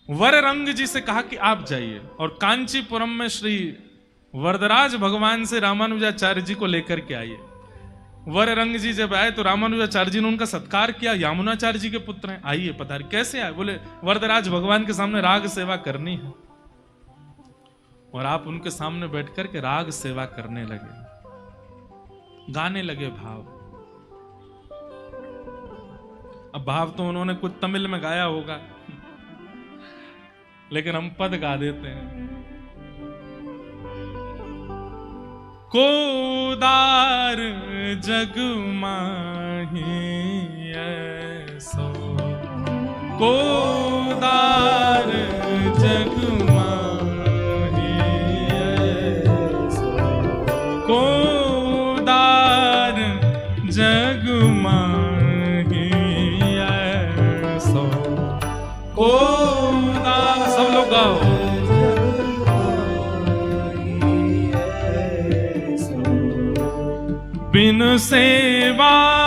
वररंग जी से कहा कि आप जाइए और कांचीपुरम में श्री वरदराज भगवान से रामानुजाचार्य जी को लेकर के आइए। वररंग जी जब आए तो रामानुजाचार्य जी ने उनका सत्कार किया। यामुनाचार्य जी के पुत्र हैं, आइए पधारिए। कैसे आए? बोले वरदराज भगवान के सामने राग सेवा करनी है। और आप उनके सामने बैठ कर के राग सेवा करने लगे, गाने लगे भाव। अब भाव तो उन्होंने कुछ तमिल में गाया होगा, लेकिन हम पद गा देते हैं। कोदार जग माही ऐसो, कोदार जग माही ऐसो, कोदार जग माही ऐसो, कोदार। सब लोग गाओ। बिन सेवा